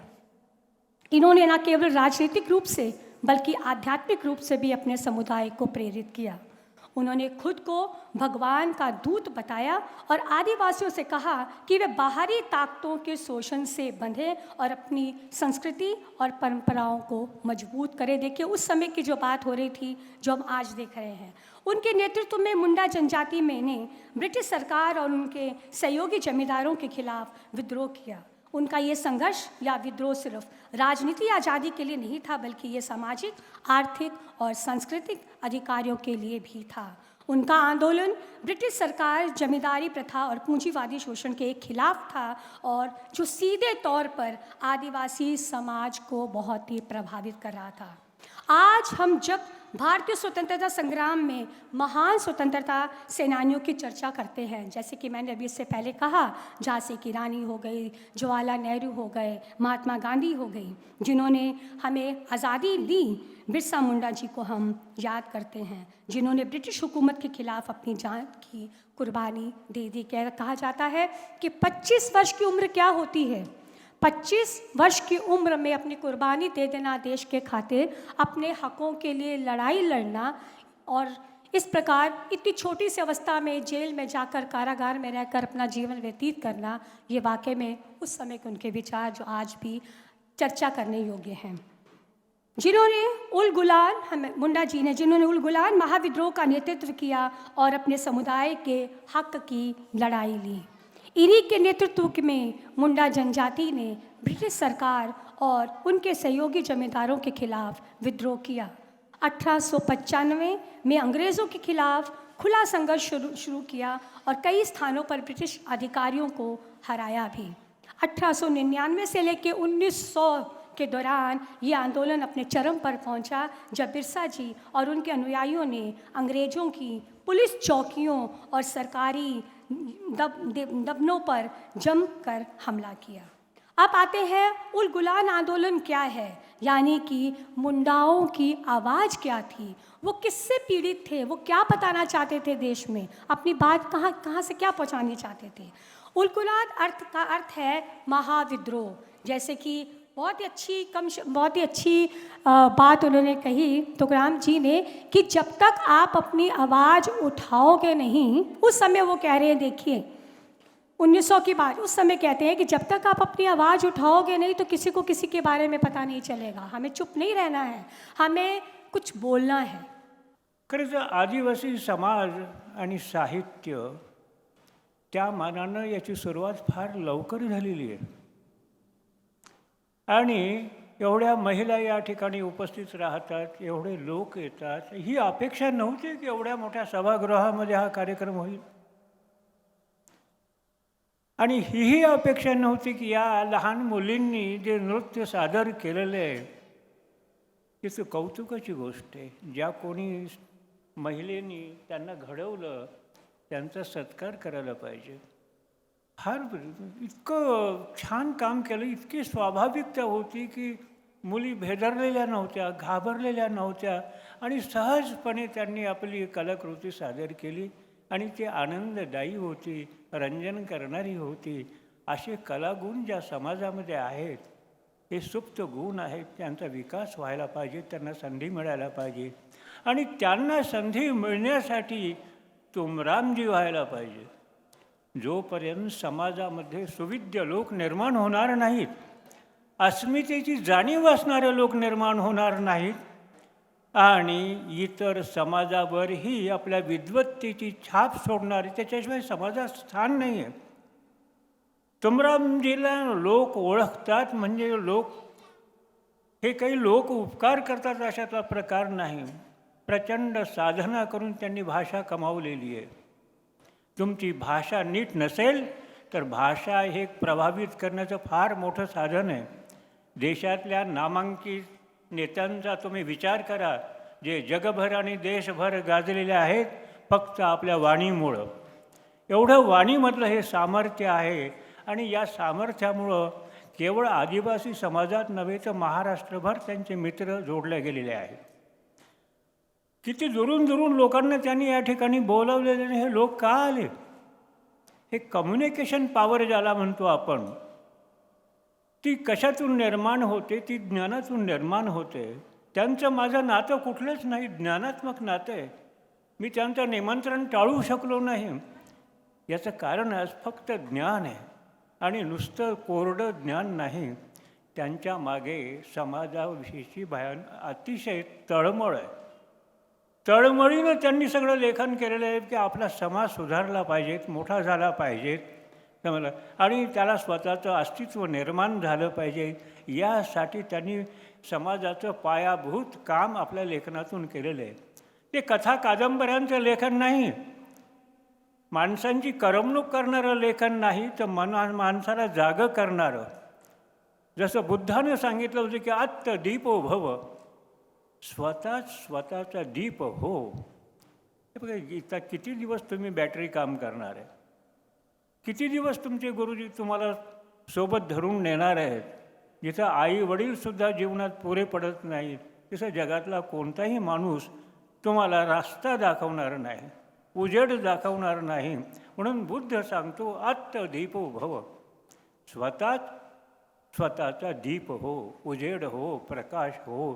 S8: इन्होंने न केवल राजनीतिक रूप से बल्कि आध्यात्मिक रूप से भी अपने समुदाय को प्रेरित किया। उन्होंने खुद को भगवान का दूत बताया और आदिवासियों से कहा कि वे बाहरी ताकतों के शोषण से बंधे और अपनी संस्कृति और परंपराओं को मजबूत करें। देखिए उस समय की जो बात हो रही थी जो हम आज देख रहे हैं, उनके नेतृत्व में मुंडा जनजाति में ने ब्रिटिश सरकार और उनके सहयोगी जमींदारों के खिलाफ विद्रोह किया। उनका ये संघर्ष या विद्रोह सिर्फ राजनीति आज़ादी के लिए नहीं था बल्कि ये सामाजिक, आर्थिक और सांस्कृतिक अधिकारों के लिए भी था। उनका आंदोलन ब्रिटिश सरकार, जमींदारी प्रथा और पूंजीवादी शोषण के खिलाफ था और जो सीधे तौर पर आदिवासी समाज को बहुत ही प्रभावित कर रहा था। आज हम जब भारतीय स्वतंत्रता संग्राम में महान स्वतंत्रता सेनानियों की चर्चा करते हैं, जैसे कि मैंने अभी इससे पहले कहा, झांसी की रानी हो गई, जवाहरलाल नेहरू हो गए, महात्मा गांधी हो गई, जिन्होंने हमें आज़ादी दी, बिरसा मुंडा जी को हम याद करते हैं जिन्होंने ब्रिटिश हुकूमत के खिलाफ अपनी जान की कुर्बानी दे दी। कहा जाता है कि 25 वर्ष की उम्र क्या होती है, 25 वर्ष की उम्र में अपनी कुर्बानी दे देना देश के खातिर, अपने हकों के लिए लड़ाई लड़ना और इस प्रकार इतनी छोटी सी अवस्था में जेल में जाकर, कारागार में रहकर अपना जीवन व्यतीत करना, ये वाकई में उस समय के उनके विचार जो आज भी चर्चा करने योग्य हैं। जिन्होंने उल गुलान मुंडा जी ने जिन्होंने उल गुलान महाविद्रोह का नेतृत्व किया और अपने समुदाय के हक की लड़ाई ली। इन्हीं के नेतृत्व में मुंडा जनजाति ने ब्रिटिश सरकार और उनके सहयोगी जमींदारों के खिलाफ विद्रोह किया। 1895 में अंग्रेज़ों के खिलाफ खुला संघर्ष शुरू किया और कई स्थानों पर ब्रिटिश अधिकारियों को हराया भी। 1899 से लेकर 1900 के दौरान ये आंदोलन अपने चरम पर पहुंचा जब बिरसा जी और उनके अनुयायियों ने अंग्रेज़ों की पुलिस चौकियों और सरकारी दफनों पर जमकर हमला किया। अब आते हैं उल गुलान आंदोलन क्या है, यानी कि मुंडाओं की आवाज़ क्या थी, वो किससे पीड़ित थे, वो क्या बताना चाहते थे देश में, अपनी बात कहाँ से क्या पहुंचाना चाहते थे। उल गुलान का अर्थ है महाविद्रोह। जैसे कि बहुत ही अच्छी बात उन्होंने कही तुकाराम जी ने कि जब तक आप अपनी आवाज़ उठाओगे नहीं, उस समय वो कह रहे हैं, देखिए 1900 की बात, उस समय कहते हैं कि जब तक आप अपनी आवाज़ उठाओगे नहीं तो किसी को किसी के बारे में पता नहीं चलेगा। हमें चुप नहीं रहना है, हमें कुछ बोलना है।
S9: खरंच आदिवासी समाज आणि साहित्य त्या मानानं याची सुरुवात फार लवकर झालेली आहे आणि एवढ्या महिला या ठिकाणी उपस्थित राहतात, एवढे लोक येतात, ही अपेक्षा नव्हती की एवढ्या मोठ्या सभागृहामध्ये हा कार्यक्रम होईल आणि ही अपेक्षा नव्हती की या लहान मुलींनी जे नृत्य सादर केलेलं आहे तिचं कौतुकाची गोष्ट आहे। ज्या कोणी महिलेनी त्यांना घडवलं त्यांचा सत्कार करायला पाहिजे। फार इतकं छान काम केलं, इतकी स्वाभाविकता होती की मुली भेदरलेल्या नव्हत्या, घाबरलेल्या नव्हत्या आणि सहजपणे त्यांनी आपली कलाकृती सादर केली आणि ती आनंददायी होती, रंजन करणारी होती। असे कलागुण ज्या समाजामध्ये आहेत हे सुप्त गुण आहेत, त्यांचा विकास व्हायला पाहिजे, त्यांना संधी मिळायला पाहिजे आणि त्यांना संधी मिळण्यासाठी तुमरामजी व्हायला पाहिजे। जोपर्यंत समाजामध्ये सुविद्य लोक निर्माण होणार नाहीत, अस्मितेची जाणीव असणारे लोक निर्माण होणार नाहीत आणि इतर समाजावरही आपल्या विद्वत्तेची छाप सोडणारे, त्याच्याशिवाय समाजात स्थान नाही आहे। तुमरामजीला लोक ओळखतात म्हणजे लोक हे काही लोक उपकार करतात अशातला प्रकार नाही। प्रचंड साधना करून त्यांनी भाषा कमावलेली आहे। तुमची भाषा नीट नसेल तर भाषा हे प्रभावित करण्याचं फार मोठं साधन आहे। देशातल्या नामांकित नेत्यांचा तुम्ही विचार करा, जे जगभर आणि देशभर गाजलेले आहेत फक्त आपल्या वाणीमुळं। एवढं वाणीमधलं हे सामर्थ्य आहे आणि या सामर्थ्यामुळं केवळ आदिवासी समाजात नव्हे तर महाराष्ट्रभर त्यांचे मित्र जोडले गेलेले आहेत। किती दुरून दुरून लोकांना त्यांनी या ठिकाणी बोलावलेले, हे लोक का आले? हे कम्युनिकेशन पॉवर ज्याला म्हणतो आपण, ती कशातून निर्माण होते? ती ज्ञानातून निर्माण होते। त्यांचं माझं नातं कुठलंच नाही, ज्ञानात्मक नातं आहे। मी त्यांचं निमंत्रण टाळू शकलो नाही, याचं कारण आज फक्त ज्ञान आहे आणि नुसतं कोरडं ज्ञान नाही, त्यांच्या मागे समाजाविषयीची अतिशय तळमळ आहे। तळमळीनं त्यांनी सगळं लेखन केलेलं आहे की आपला समाज सुधारला पाहिजेत, मोठा झाला पाहिजेत, समजलं, आणि त्याला स्वतःचं अस्तित्व निर्माण झालं पाहिजे। यासाठी त्यांनी समाजाचं पायाभूत काम आपल्या लेखनातून केलेलं आहे। ते कथा कादंबऱ्यांचं लेखन नाही, माणसांची करमणूक करणारं लेखन नाही, तर माणसाला जागं करणारं। जसं बुद्धानं सांगितलं होतं की आत्त दीपो भव, स्वतःचा दीप हो। हे बघा, गीता किती दिवस तुम्ही बॅटरी काम करणार आहे? किती दिवस तुमचे गुरुजी तुम्हाला सोबत धरून नेणार आहेत? जिथं आई वडीलसुद्धा जीवनात पुरे पडत नाहीत तिथं जगातला कोणताही माणूस तुम्हाला रस्ता दाखवणार नाही, उजेड दाखवणार नाही। म्हणून बुद्ध सांगतो आत्त दीपो भव, स्वतःचा दीप हो, उजेड हो, प्रकाश हो,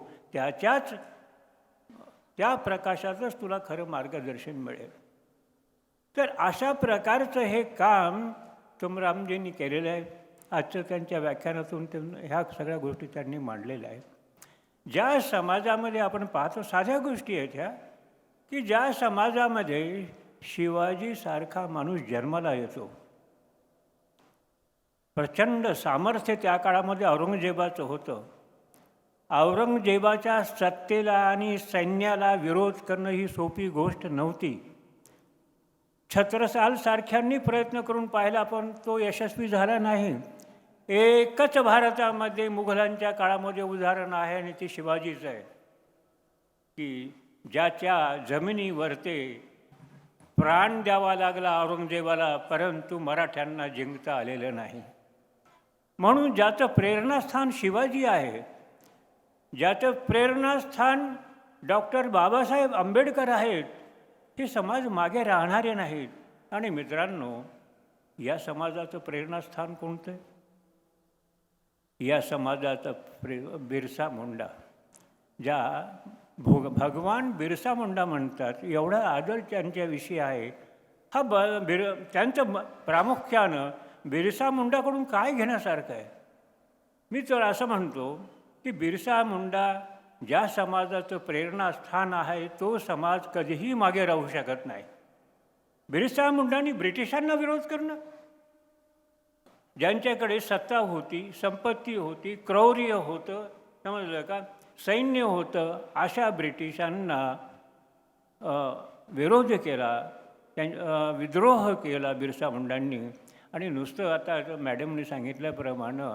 S9: त्या प्रकाशातच तुला खरं मार्गदर्शन मिळेल। तर अशा प्रकारचं हे काम तुमरामजींनी केलेलं आहे। आजचं त्यांच्या व्याख्यानातून ह्या सगळ्या गोष्टी त्यांनी मांडलेल्या आहेत। ज्या समाजामध्ये आपण पाहतो, साध्या गोष्टी आहेत ह्या, की ज्या समाजामध्ये शिवाजीसारखा माणूस जन्माला येतो, प्रचंड सामर्थ्य त्या काळामध्ये औरंगजेबाचं होतं। औरंगजेबाच्या सत्तेला आणि सैन्याला विरोध करणं ही सोपी गोष्ट नव्हती। छत्रसालसारख्यांनी प्रयत्न करून पाहिला पण तो यशस्वी झाला नाही। एकच भारतामध्ये मुघलांच्या काळामध्ये उदाहरण आहे आणि ते शिवाजीचं आहे की ज्याच्या जमिनीवर ते प्राण द्यावा लागला औरंगजेबाला, परंतु मराठ्यांना जिंकता आलेलं नाही. म्हणून ज्याचं प्रेरणास्थान शिवाजी आहे, ज्याचं प्रेरणास्थान डॉक्टर बाबासाहेब आंबेडकर आहेत, हे समाज मागे राहणारे नाहीत. आणि मित्रांनो, या समाजाचं प्रेरणास्थान कोणतं? या समाजाचं बिरसा मुंडा, ज्या भगवान बिरसा मुंडा म्हणतात, एवढा आदर त्यांच्याविषयी आहे. हा त्यांचं प्रामुख्यानं बिरसा मुंडाकडून काय घेण्यासारखं आहे? मी तर असं म्हणतो की बिरसा मुंडा ज्या समाजाचं प्रेरणास्थान आहे, तो समाज कधीही मागे राहू शकत नाही. बिरसा मुंडांनी ब्रिटिशांना विरोध करणं, ज्यांच्याकडे सत्ता होती, संपत्ती होती, क्रौर्य होतं, समजलं का, सैन्य होतं, अशा ब्रिटिशांना विरोध केला, विद्रोह केला बिरसा मुंडांनी. आणि नुसतं आता मॅडमने सांगितल्याप्रमाणे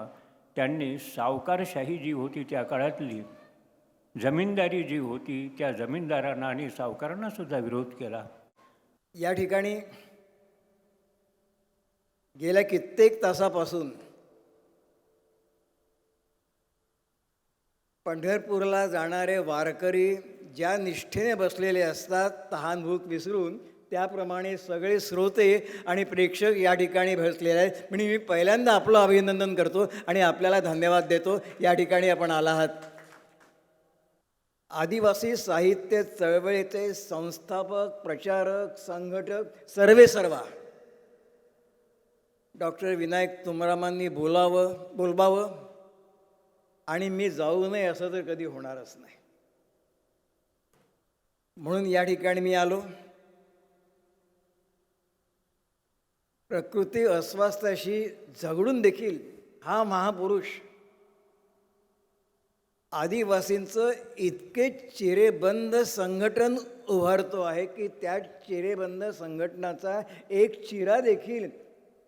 S9: त्यांनी सावकारशाही जी होती त्या काळातली, जमीनदारी जी होती, त्या जमीनदारांना आणि सावकारांना सुद्धा विरोध केला.
S10: या ठिकाणी गेल्या कित्येक तासापासून पंढरपूरला जाणारे वारकरी ज्या निष्ठेने बसलेले असतात, तहानभूक विसरून, त्याप्रमाणे सगळे श्रोते आणि प्रेक्षक या ठिकाणी बसलेले आहेत. म्हणजे मी पहिल्यांदा आपलं अभिनंदन करतो आणि आपल्याला धन्यवाद देतो. या ठिकाणी आपण आला आहात. आदिवासी साहित्य चळवळीचे संस्थापक, प्रचारक, संघटक सर्वा डॉक्टर विनायक तुमरामांनी बोलवावं आणि मी जाऊ नये असं तर कधी होणारच नाही. म्हणून या ठिकाणी मी आलो. प्रकृती अस्वास्थ्याशी झगडून देखील हा महापुरुष आदिवासींचं इतके चिरेबंद संघटन उभारतो आहे की त्या चिरेबंद संघटनाचा एक चिरा देखील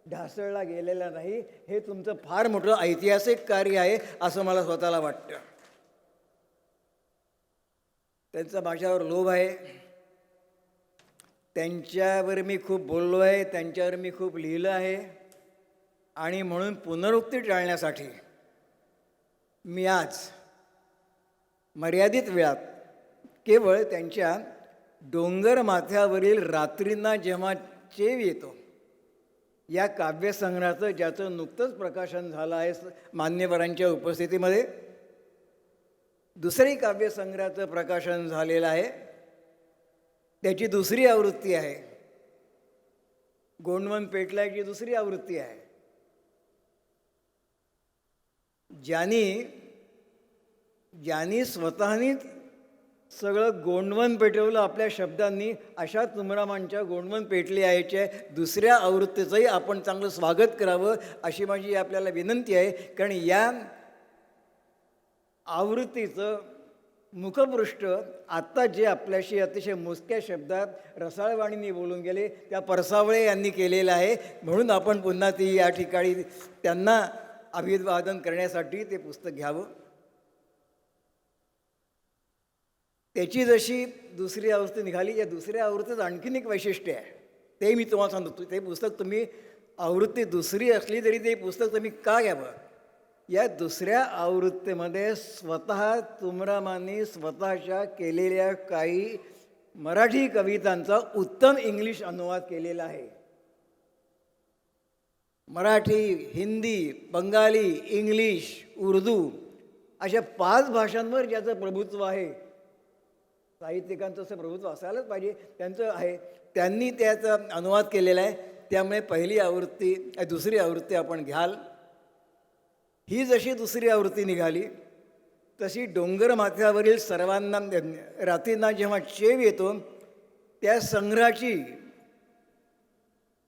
S10: ढासळला गेलेला नाही. हे तुमचं फार मोठं ऐतिहासिक कार्य आहे असं मला स्वतःला वाटतं. त्यांचा माझ्यावर लोभ आहे, त्यांच्यावर मी खूप बोललो आहे, त्यांच्यावर मी खूप लिहिलं आहे. आणि म्हणून पुनरुक्ती टाळण्यासाठी मी आज मर्यादित वेळात केवळ त्यांच्या डोंगर माथ्यावरील रात्रींना जेव्हा चेव येतो या काव्यसंग्रहाचं, ज्याचं नुकतंच प्रकाशन झालं आहे मान्यवरांच्या उपस्थितीमध्ये, दुसरी काव्यसंग्रहाचं प्रकाशन झालेलं आहे. त्याची दुसरी आवृत्ती आहे. गोंडवन पेटल्याची दुसरी आवृत्ती आहे. ज्यांनी स्वतःनी सगळं गोंडवन पेटवलं आपल्या शब्दांनी, अशा तुमरामांच्या गोंडवन पेटली आहेच्या दुसऱ्या आवृत्तीचंही आपण चांगलं स्वागत करावं अशी माझी आपल्याला विनंती आहे. कारण या आवृत्तीचं मुखपृष्ठ आत्ता जे आपल्याशी अतिशय मोजक्या शब्दात रसाळवाणींनी बोलून गेले त्या परसावळे यांनी केलेलं आहे. म्हणून आपण पुन्हा ती या ठिकाणी त्यांना अभिवादन करण्यासाठी ते पुस्तक घ्यावं. त्याची जशी दुसरी आवृत्ती निघाली, या दुसऱ्या आवृत्तीचं आणखीन एक वैशिष्ट्य आहे, ते मी तुम्हाला सांगतो. ते पुस्तक तुम्ही आवृत्ती दुसरी असली तरी ते पुस्तक तुम्ही का घ्यावं? या दुसऱ्या आवृत्तीमध्ये स्वतः तुमरामांनी स्वतःच्या केलेल्या काही मराठी कवितांचा उत्तम इंग्लिश अनुवाद केलेला आहे. मराठी, हिंदी, बंगाली, इंग्लिश, उर्दू अशा 5 भाषांवर ज्याचं प्रभुत्व आहे, साहित्यिकांचं असं प्रभुत्व असायलाच पाहिजे, त्यांचं आहे, त्यांनी त्याचा अनुवाद केलेला आहे. त्यामुळे दुसरी आवृत्ती आपण घ्याल. ही जशी दुसरी आवृत्ती निघाली तशी डोंगर माथ्यावरील सर्वांना रात्रींना जेव्हा चेव येतो त्या संग्रहाची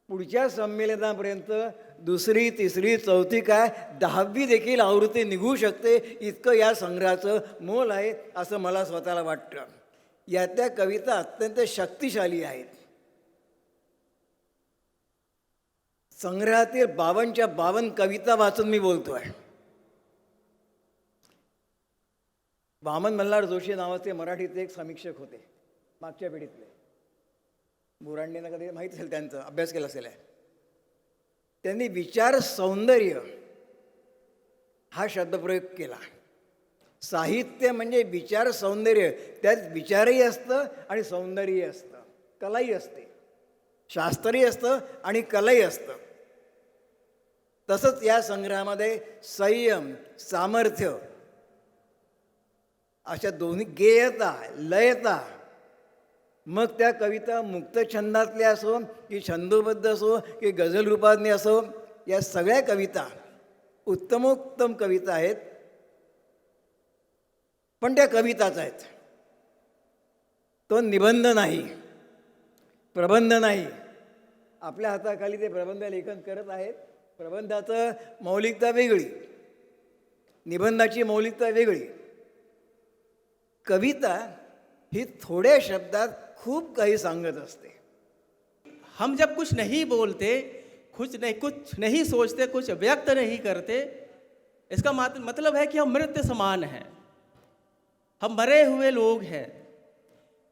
S10: पुढच्या संमेलनापर्यंत दुसरी, तिसरी, चौथी काय 10वी देखील आवृत्ती निघू शकते, इतकं या संग्रहाचं मोल आहे असं मला स्वतःला वाटतं. यातल्या कविता अत्यंत शक्तिशाली आहेत. संग्रहातील 52च्या 52 कविता वाचून मी बोलतो आहे. वामन मल्हार जोशी नावाचे मराठीचे एक समीक्षक होते मागच्या पिढीतले. बुरांडेंना कधी माहीत असेल, त्यांचं अभ्यास केला असेल. त्यांनी विचार सौंदर्य हा शब्दप्रयोग केला. साहित्य म्हणजे विचार सौंदर्य, त्यात विचारही असतं आणि सौंदर्यही असतं, कलाही असते, शास्त्रही असतं आणि कलाही असतं. तसंच या संग्रहामध्ये संयम, सामर्थ्य अशा दोन्ही, गेयता, लयता, मग त्या कविता मुक्त छंदातल्या असो की छंदोबद्ध असो की गझल रूपातली असो, या सगळ्या कविता उत्तमोत्तम कविता आहेत. पण त्या कविताच आहेत, तो निबंध नाही, प्रबंध नाही. आपल्या हाताखाली ते प्रबंध लेखन करत आहेत. प्रबंधाचं मौलिकता वेगळी, निबंधाची मौलिकता वेगळी. कविता ही थोड्या शब्दात खूप काही सांगत असते.
S2: हम जब कुछ नहीं बोलते, कुछ नहीं सोचते, कुछ व्यक्त नहीं करते, इसका मतलब है कि हम मृत समान हैं, हम मरे हुए लोग हैं.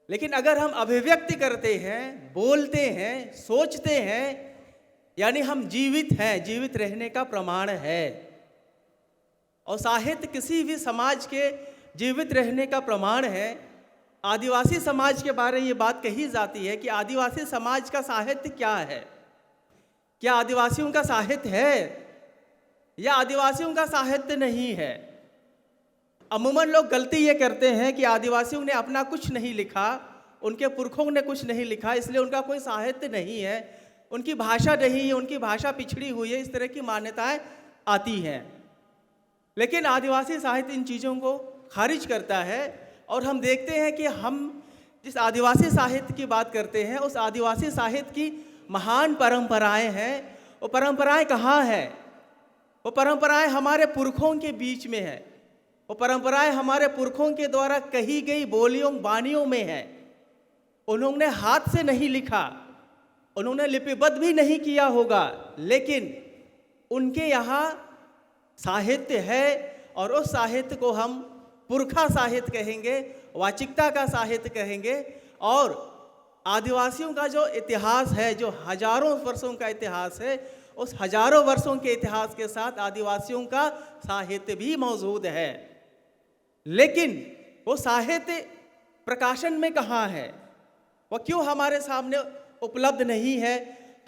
S2: लेकिन अगर हम अभिव्यक्ति करते हैं, बोलते हैं, सोचते हैं, यानी हम जीवित हैं, जीवित रहने का प्रमाण है. और साहित्य किसी भी समाज के जीवित रहने का प्रमाण है. आदिवासी समाज के बारे में ये बात कही जाती है कि आदिवासी समाज का साहित्य क्या है. क्या आदिवासियों का साहित्य है या आदिवासियों का साहित्य नहीं है. अमूमन लोग गलती ये करते हैं कि आदिवासियों ने अपना कुछ नहीं लिखा, उनके पुरखों ने कुछ नहीं लिखा, इसलिए उनका कोई साहित्य नहीं है, उनकी भाषा नहीं है, उनकी भाषा पिछड़ी हुई है, इस तरह की मान्यताएं आती हैं. लेकिन आदिवासी साहित्य इन चीज़ों को खारिज करता है. और हम देखते हैं कि हम जिस आदिवासी साहित्य की बात करते हैं, उस आदिवासी साहित्य की महान परंपराएं हैं. वो परंपराएं कहाँ हैं? वो परंपराएं हमारे पुरखों के बीच में है. वो परंपराएं हमारे पुरखों के द्वारा कही गई बोलियों बानियों में है. उन्होंने हाथ से नहीं लिखा, उन्होंने लिपिबद्ध भी नहीं किया होगा, लेकिन उनके यहाँ साहित्य है. और उस साहित्य को हम पुरखा साहित्य कहेंगे, वाचिकता का साहित्य कहेंगे. और आदिवासियों का जो इतिहास है, जो हजारों वर्षों का इतिहास है, उस हजारों वर्षों के इतिहास के साथ आदिवासियों का साहित्य भी मौजूद है. लेकिन वो साहित्य प्रकाशन में कहाँ है? वो क्यों हमारे सामने उपलब्ध नहीं है?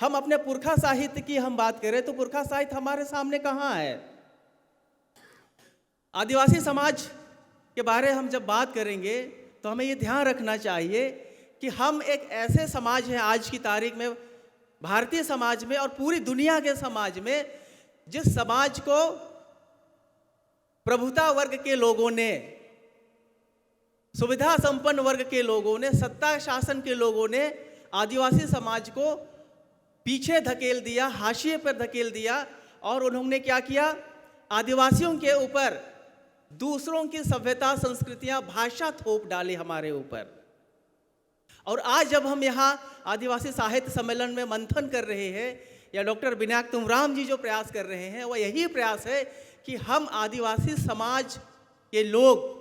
S2: हम अपने पुरखा साहित्य की हम बात करें तो पुरखा साहित्य हमारे सामने कहाँ है? आदिवासी समाज के बारे हम जब बात करेंगे तो हमें ये ध्यान रखना चाहिए कि हम एक ऐसे समाज हैं आज की तारीख में, भारतीय समाज में और पूरी दुनिया के समाज में, जिस समाज को प्रभुता वर्ग के लोगों ने, सुविधा संपन्न वर्ग के लोगों ने, सत्ता शासन के लोगों ने आदिवासी समाज को पीछे धकेल दिया, हाशिए पर धकेल दिया. और उन्होंने क्या किया? आदिवासियों के ऊपर दूसरों की सभ्यता, संस्कृतियां, भाषा थोप डाली हमारे ऊपर. और आज जब हम यहाँ आदिवासी साहित्य सम्मेलन में मंथन कर रहे हैं, या डॉक्टर विनायक तुमराम जी जो प्रयास कर रहे हैं, वह यही प्रयास है कि हम आदिवासी समाज के लोग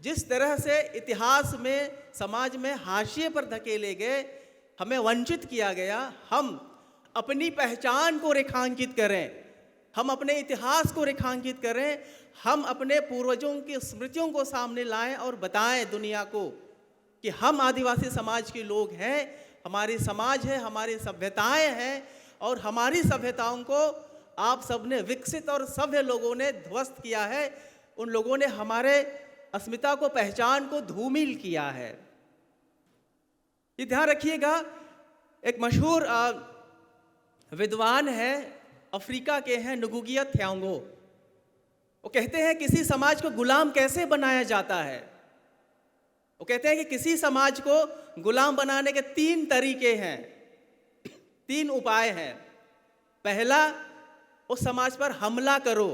S2: जिस तरह से इतिहास में, समाज में हाशिए पर धकेले गए, हमें वंचित किया गया, हम अपनी पहचान को रेखांकित करें, हम अपने इतिहास को रेखांकित करें, हम अपने पूर्वजों की स्मृतियों को सामने लाएं और बताएं दुनिया को कि हम आदिवासी समाज के लोग हैं, हमारी समाज है, हमारी सभ्यताएं हैं. और हमारी सभ्यताओं को आप सबने विकसित और सभ्य लोगों ने ध्वस्त किया है. उन लोगों ने हमारे अस्मिता को, पहचान को धूमिल किया है. ये ध्यान रखिएगा. एक मशहूर विद्वान है, अफ्रीका के हैं, नुगुगिया थ्यांगो. वो कहते हैं किसी समाज को गुलाम कैसे बनाया जाता है. वो कहते हैं कि किसी समाज को गुलाम बनाने के 3 तरीके हैं, 3 उपाय हैं. पहला, उस समाज पर हमला करो,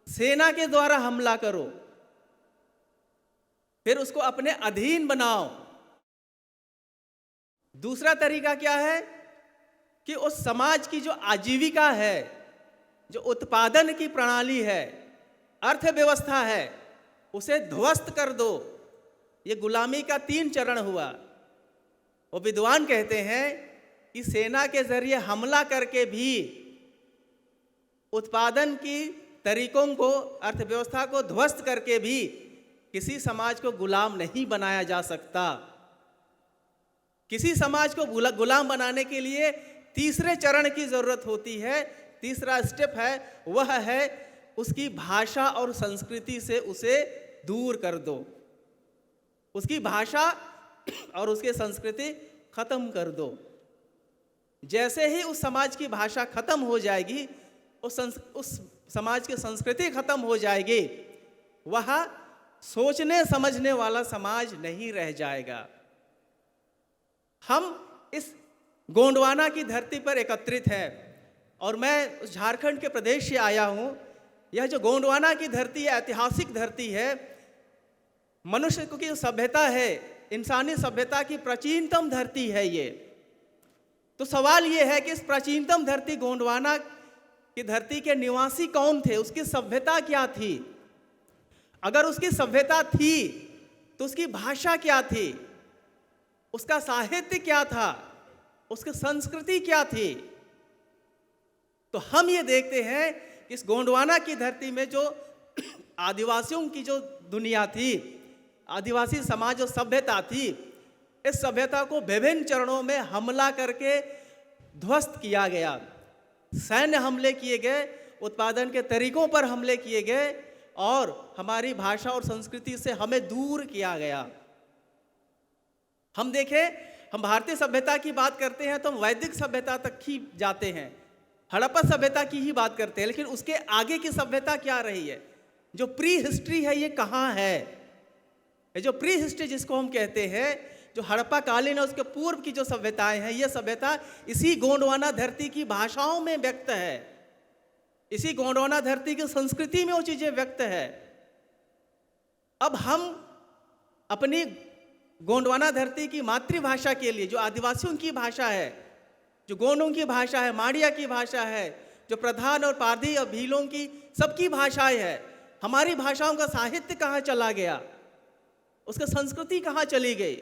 S2: सेना के द्वारा हमला करो. फिर उसको अपने अधीन बनाओ. दूसरा तरीका क्या है कि उस समाज की जो आजीविका है, जो उत्पादन की प्रणाली है, अर्थव्यवस्था है, उसे ध्वस्त कर दो. ये गुलामी का 3 चरण हुआ. वो विद्वान कहते हैं कि सेना के जरिए हमला करके भी उत्पादन की तरीकों को, अर्थव्यवस्था को ध्वस्त करके भी किसी समाज को गुलाम नहीं बनाया जा सकता। किसी समाज को गुलाम बनाने के लिए तीसरे चरण की जरूरत होती है। तीसरा स्टेप है, वह है उसकी भाषा और संस्कृति से उसे दूर कर दो। उसकी भाषा और उसकी संस्कृति खत्म कर दो। जैसे ही उस समाज की भाषा खत्म हो जाएगी, उस समाज की संस्कृति खत्म हो जाएगी, वह सोचने समझने वाला समाज नहीं रह जाएगा। हम इस गोंडवाना की धरती पर एकत्रित हैं और मैं उस झारखंड के प्रदेश से आया हूँ। यह जो गोंडवाना की धरती है, ऐतिहासिक धरती है। मनुष्य की जो सभ्यता है, इंसानी सभ्यता की प्राचीनतम धरती है ये। तो सवाल ये है कि इस प्राचीनतम धरती गोंडवाना की धरती के निवासी कौन थे, उसकी सभ्यता क्या थी? अगर उसकी सभ्यता थी तो उसकी भाषा क्या थी, उसका साहित्य क्या था, उसकी संस्कृति क्या थी? तो हम ये देखते हैं कि इस गोंडवाना की धरती में जो आदिवासियों की जो दुनिया थी, आदिवासी समाज जो सभ्यता थी, इस सभ्यता को विभिन्न चरणों में हमला करके ध्वस्त किया गया। सैन्य हमले किए गए, उत्पादन के तरीकों पर हमले किए गए और हमारी भाषा और संस्कृति से हमें दूर किया गया। हम देखें, हम भारतीय सभ्यता की बात करते हैं तो हम वैदिक सभ्यता तक ही जाते हैं, हड़प्पा सभ्यता की ही बात करते हैं, लेकिन उसके आगे की सभ्यता क्या रही है? जो प्री हिस्ट्री है ये कहाँ है? ये जो प्री हिस्ट्री जिसको हम कहते हैं, जो हड़प्पा कालीन और उसके पूर्व की जो सभ्यताएं हैं, ये सभ्यता इसी गोंडवाना धरती की भाषाओं में व्यक्त है, इसी गोंडवाना धरती की संस्कृति में वो चीजें व्यक्त है। अब हम अपनी गोंडवाना धरती की मातृभाषा के लिए, जो आदिवासियों की भाषा है, जो गोंडों की भाषा है, माड़िया की भाषा है, जो प्रधान और पारधी और भीलों की सबकी भाषाएं है, हमारी भाषाओं का साहित्य कहाँ चला गया, उसकी संस्कृति कहाँ चली गई?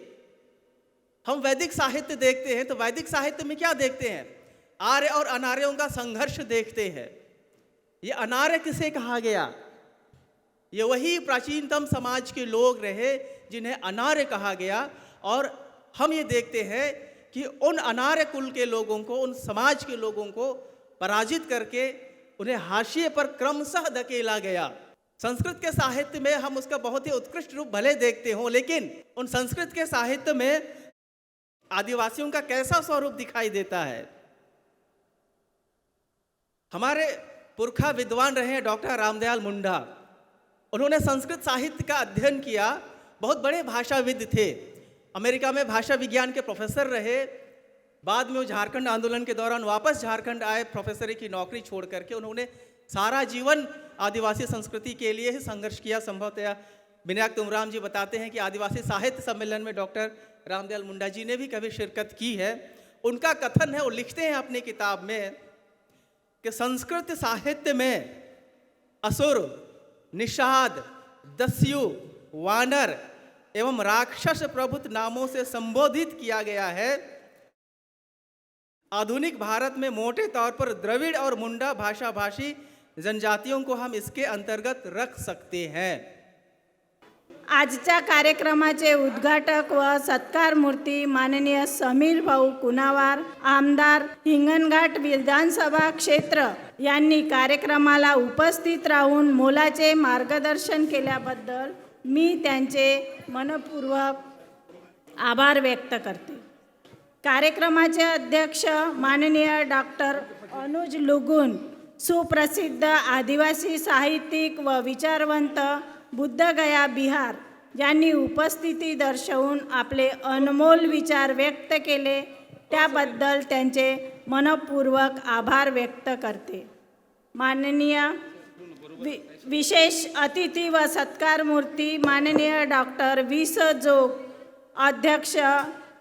S2: हम वैदिक साहित्य देखते हैं तो वैदिक साहित्य में क्या देखते हैं? आर्य और अनार्यों का संघर्ष देखते हैं। ये अनार्य किसे कहा गया? ये वही प्राचीनतम समाज के लोग रहे जिन्हें अनार्य कहा गया। और हम ये देखते हैं कि उन अनार्य कुल के लोगों को, उन समाज के लोगों को पराजित करके उन्हें हाशिए पर क्रमशः धकेला गया। संस्कृत के साहित्य में हम उसका बहुत ही उत्कृष्ट रूप भले देखते हों, लेकिन उन संस्कृत के साहित्य में आदिवासियों का कैसा स्वरूप दिखाई देता है? हमारे पुरखा विद्वान रहे डॉक्टर रामदयाल मुंडा, उन्होंने संस्कृत साहित्य का अध्ययन किया, बहुत बड़े भाषाविद थे, अमेरिका में भाषा विज्ञान के प्रोफेसर रहे। बाद में वो झारखंड आंदोलन के दौरान वापस झारखंड आए, प्रोफेसरी की नौकरी छोड़ करके। उन्होंने सारा जीवन आदिवासी संस्कृति के लिए ही संघर्ष किया। संभवतः विनायक तुमराम जी बताते हैं कि आदिवासी साहित्य सम्मेलन में डॉक्टर रामदयाल मुंडा जी ने भी कभी शिरकत की है। उनका कथन है, वो लिखते हैं अपनी किताब में कि संस्कृत साहित्य में असुर, निषाद, दस्यु, वानर एवं राक्षस प्रभुत नामों से संबोधित किया गया है। आधुनिक भारत में मोटे तौर पर द्रविड़ और मुंडा भाषा भाषी जनजातियों को हम इसके अंतर्गत रख सकते हैं।
S3: आजच्या कार्यक्रमाचे उद्घाटक व सत्कार मूर्ती माननीय समीर भाऊ कुनावार, आमदार हिंगणघाट विधानसभा क्षेत्र यांनी कार्यक्रमाला उपस्थित राहून मोलाचे मार्गदर्शन केल्याबद्दल मी त्यांचे मनपूर्वक आभार व्यक्त करते। कार्यक्रमाचे अध्यक्ष माननीय डॉक्टर अनुज लुगुन, सुप्रसिद्ध आदिवासी साहित्यिक व विचारवंत, बुद्धगया बिहार यांनी उपस्थिती दर्शवून आपले अनमोल विचार व्यक्त केले, त्याबद्दल त्यांचे मनपूर्वक आभार व्यक्त करते। माननीय विशेष अतिथी व सत्कार मूर्ती माननीय डॉक्टर विस जोग, अध्यक्ष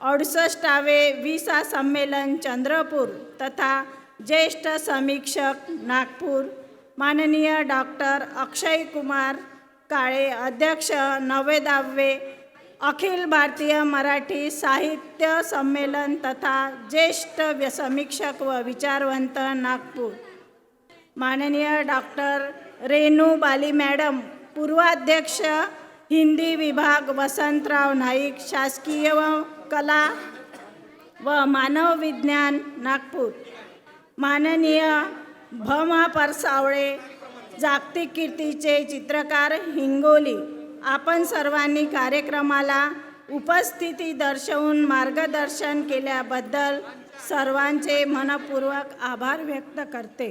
S3: 68वे विसा संमेलन चंद्रपूर तथा ज्येष्ठ समीक्षक नागपूर, माननीय डॉक्टर अक्षय कुमार काळे, अध्यक्ष 90वे अखिल भारतीय मराठी साहित्य संमेलन तथा ज्येष्ठ समीक्षक व विचारवंत नागपूर, माननीय डॉक्टर रेणू बाली मॅडम, पूर्वाध्यक्ष हिंदी विभाग वसंतराव नाईक, शासकीय व कला व मानव विज्ञान नागपूर, माननीय भमा परसावळे, जागतिक कीर्तीचे चित्रकार हिंगोली, आपण सर्वांनी कार्यक्रमाला उपस्थिती दर्शवून मार्गदर्शन केल्याबद्दल सर्वांचे मनपूर्वक आभार व्यक्त करते.